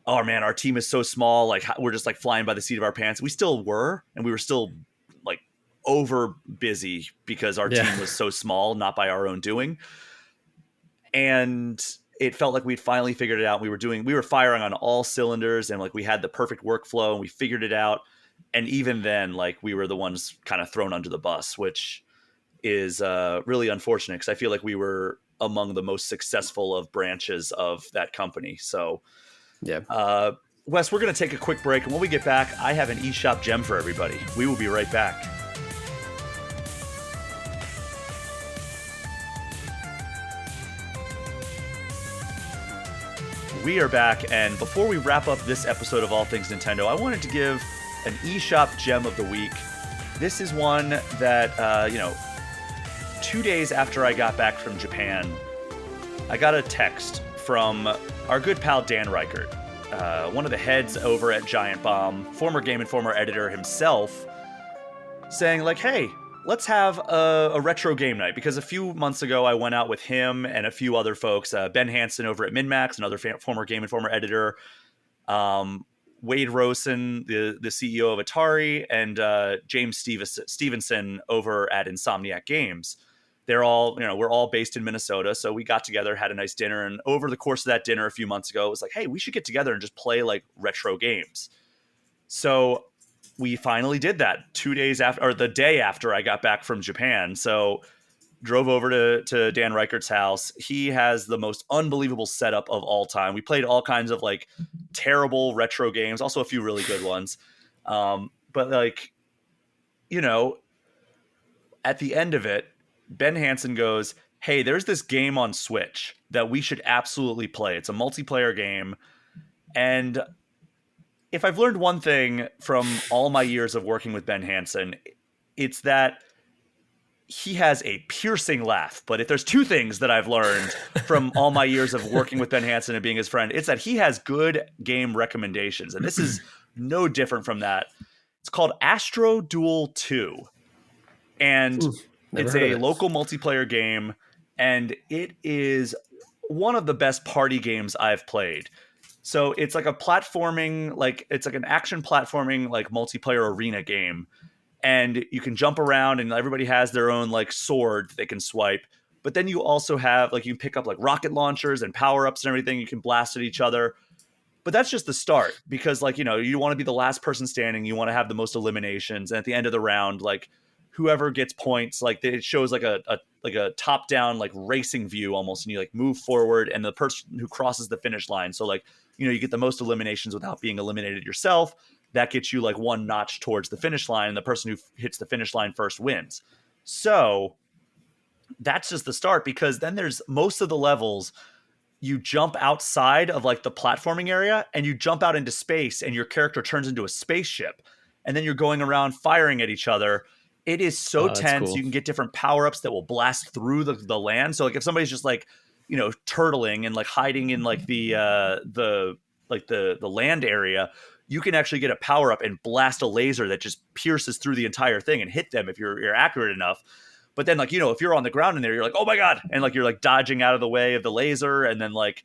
oh man, our team is so small, like we're just like flying by the seat of our pants. We still were, and we were still like over busy because our Yeah. team was so small, not by our own doing. And it felt like we'd finally figured it out. We were firing on all cylinders, and like we had the perfect workflow, and we figured it out. And even then, like we were the ones kind of thrown under the bus, which is really unfortunate because I feel like we were among the most successful of branches of that company. So, Yeah. uh, Wes, we're going to take a quick break, and when we get back, I have an eShop gem for everybody. We will be right back. We are back, and before we wrap up this episode of All Things Nintendo, I wanted to give an eShop gem of the week. This is one that, 2 days after I got back from Japan, I got a text from our good pal Dan Reichert, one of the heads over at Giant Bomb, former Game Informer editor himself, saying like, hey, let's have a retro game night. Because a few months ago, I went out with him and a few other folks, Ben Hansen over at MinMax, another former Game Informer editor, um, Wade Rosen, the CEO of Atari, and James Stevenson over at Insomniac Games. They're all, we're all based in Minnesota. So we got together, had a nice dinner. And over the course of that dinner a few months ago, it was like, hey, we should get together and just play like retro games. So we finally did that 2 days after, or the day after I got back from Japan. So drove over to Dan Reichert's house. He has the most unbelievable setup of all time. We played all kinds of like terrible retro games, also a few really good ones. But like, you know, at the end of it, Ben Hansen goes, hey, there's this game on Switch that we should absolutely play. It's a multiplayer game. And if I've learned one thing from all my years of working with Ben Hansen, it's that he has a piercing laugh. But if there's two things that I've learned from all my years of working with Ben Hansen and being his friend, it's that he has good game recommendations. And this is no different from that. It's called Astro Duel 2. And it's a local multiplayer game. And it is one of the best party games I've played. So it's like a platforming, like it's like an action platforming, like multiplayer arena game. And you can jump around and everybody has their own like sword that they can swipe. But then you also have like, you can pick up like rocket launchers and power-ups and everything. You can blast at each other. But that's just the start because like, you know, you want to be the last person standing. You want to have the most eliminations. And at the end of the round, like whoever gets points, like it shows like a top down, like racing view almost. And you like move forward and the person who crosses the finish line. So like, you know, you get the most eliminations without being eliminated yourself. That gets you like one notch towards the finish line. And the person who hits the finish line first wins. So that's just the start because then there's most of the levels you jump outside of like the platforming area and you jump out into space and your character turns into a spaceship. And then you're going around firing at each other. It is so tense. Cool. You can get different power-ups that will blast through the land. So like if somebody's just like, you know, turtling and like hiding in like the land area, you can actually get a power up and blast a laser that just pierces through the entire thing and hit them if you're accurate enough. But then like, you know, if you're on the ground in there, you're like, oh my God. And like, you're like dodging out of the way of the laser. And then like,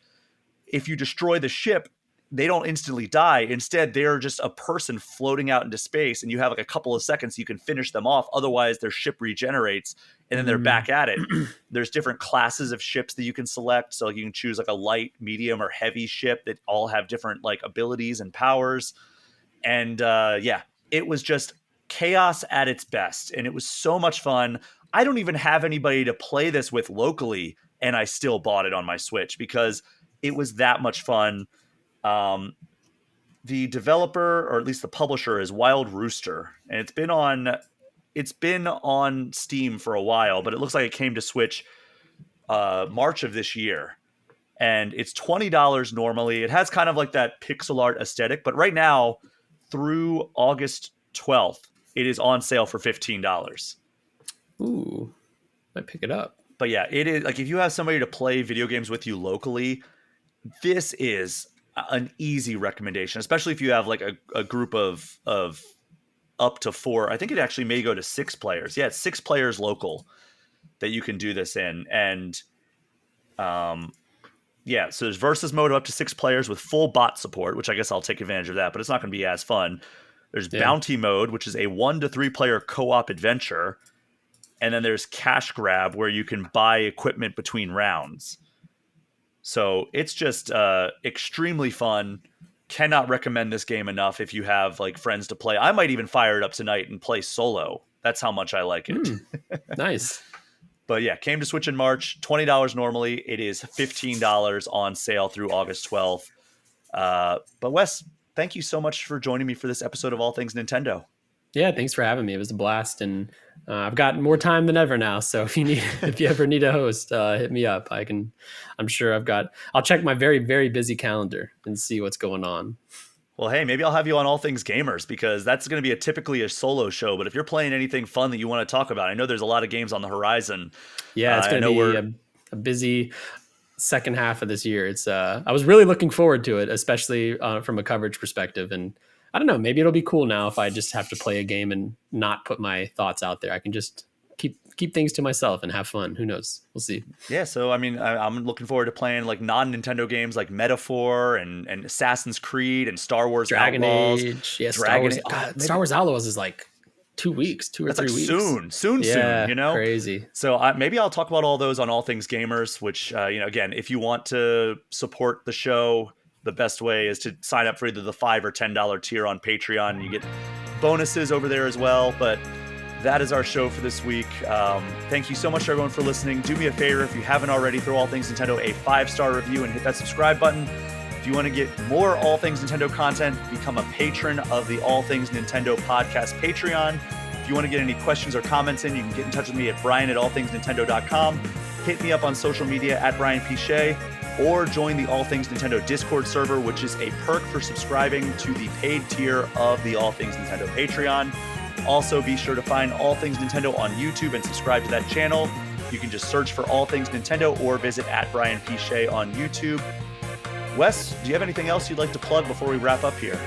if you destroy the ship, they don't instantly die. Instead, they're just a person floating out into space and you have like a couple of seconds you can finish them off. Otherwise their ship regenerates and then they're back at it. There's different classes of ships that you can select. So like you can choose like a light, medium, or heavy ship that all have different like abilities and powers. And yeah, it was just chaos at its best. And it was so much fun. I don't even have anybody to play this with locally. And I still bought it on my Switch because it was that much fun. The developer, or at least the publisher, is Wild Rooster, and it's been on Steam for a while, but it looks like it came to Switch March of this year, and it's $20 normally. It has kind of like that pixel art aesthetic, but right now through August 12th, it is on sale for $15. Ooh, might pick it up. But yeah, it is like if you have somebody to play video games with you locally, this is an easy recommendation, especially if you have like a group of up to 4. I think it actually may go to 6 players. Yeah, it's 6 players local that you can do this in. And yeah, so there's versus mode of up to 6 players with full bot support, which I guess I'll take advantage of that, but it's not going to be as fun. There's bounty mode, which is a 1 to 3 player co-op adventure. And then there's cash grab where you can buy equipment between rounds. So it's just extremely fun. Cannot recommend this game enough if you have like friends to play. I might even fire it up tonight and play solo. That's how much I like it. Nice. But yeah, came to Switch in March. $20 normally. It is $15 on sale through August 12th. But Wes, thank you so much for joining me for this episode of All Things Nintendo. Yeah, thanks for having me. It was a blast, and I've got more time than ever now. So if you ever need a host, hit me up. I'm sure I'll check my very, very busy calendar and see what's going on. Well, hey, maybe I'll have you on All Things Gamers because that's going to be typically a solo show. But if you're playing anything fun that you want to talk about, I know there's a lot of games on the horizon. Yeah, it's going to be a busy second half of this year. I was really looking forward to it, especially from a coverage perspective. And I don't know, maybe it'll be cool now if I just have to play a game and not put my thoughts out there. I can just keep things to myself and have fun. Who knows? We'll see. Yeah, so I mean, I'm looking forward to playing like non-Nintendo games like Metaphor and Assassin's Creed and Star Wars Dragon Outlaws. Age. Yeah, Star Wars Outlaws is like 2 weeks, 2 or 3 weeks. Soon, you know? Crazy. So maybe I'll talk about all those on All Things Gamers, which, again, if you want to support the show, the best way is to sign up for either the $5 or $10 tier on Patreon. You get bonuses over there as well. But that is our show for this week. Thank you so much, everyone, for listening. Do me a favor, if you haven't already, throw All Things Nintendo a 5-star review and hit that subscribe button. If you want to get more All Things Nintendo content, become a patron of the All Things Nintendo podcast Patreon. If you want to get any questions or comments in, you can get in touch with me at brian@allthingsnintendo.com. Hit me up on social media at Brian P. Shea, or join the All Things Nintendo Discord server, which is a perk for subscribing to the paid tier of the All Things Nintendo Patreon. Also, be sure to find All Things Nintendo on YouTube and subscribe to that channel. You can just search for All Things Nintendo or visit @BrianPShea on YouTube. Wes, do you have anything else you'd like to plug before we wrap up here?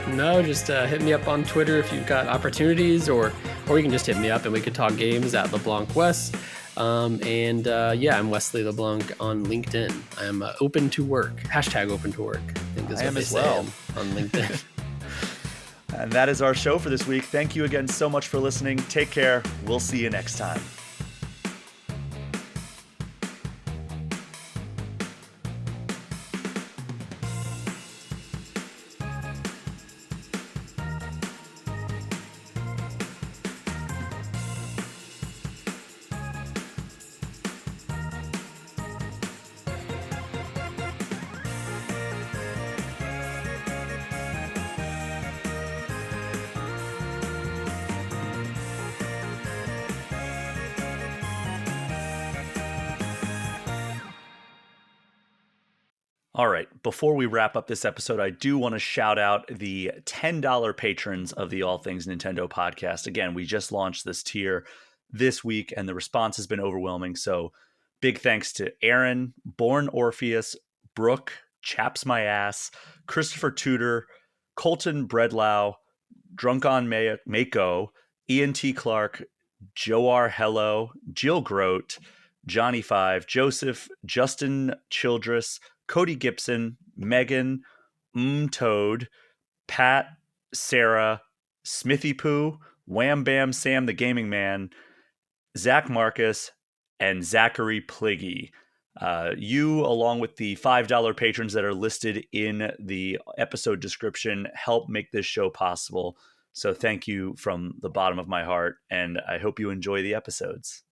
No, just hit me up on Twitter if you've got opportunities, or you can just hit me up and we could talk games at LeBlanc Wes. Yeah, I'm Wesley LeBlanc on LinkedIn. I'm open to work. # open to work. I think is what they say on LinkedIn. And that is our show for this week. Thank you again so much for listening. Take care. We'll see you next time. All right, before we wrap up this episode, I do want to shout out the $10 patrons of the All Things Nintendo podcast. Again, we just launched this tier this week, and the response has been overwhelming. So big thanks to Aaron, Born Orpheus, Brooke, Chaps My Ass, Christopher Tudor, Colton Breadlow, Drunk on Mako, Ian T. Clark, Joar Hello, Jill Grote, Johnny Five, Joseph, Justin Childress, Cody Gibson, Megan, Toad, Pat, Sarah, Smithy Poo, Wham Bam Sam the Gaming Man, Zach Marcus, and Zachary Pliggy. You, along with the $5 patrons that are listed in the episode description, help make this show possible. So thank you from the bottom of my heart, and I hope you enjoy the episodes.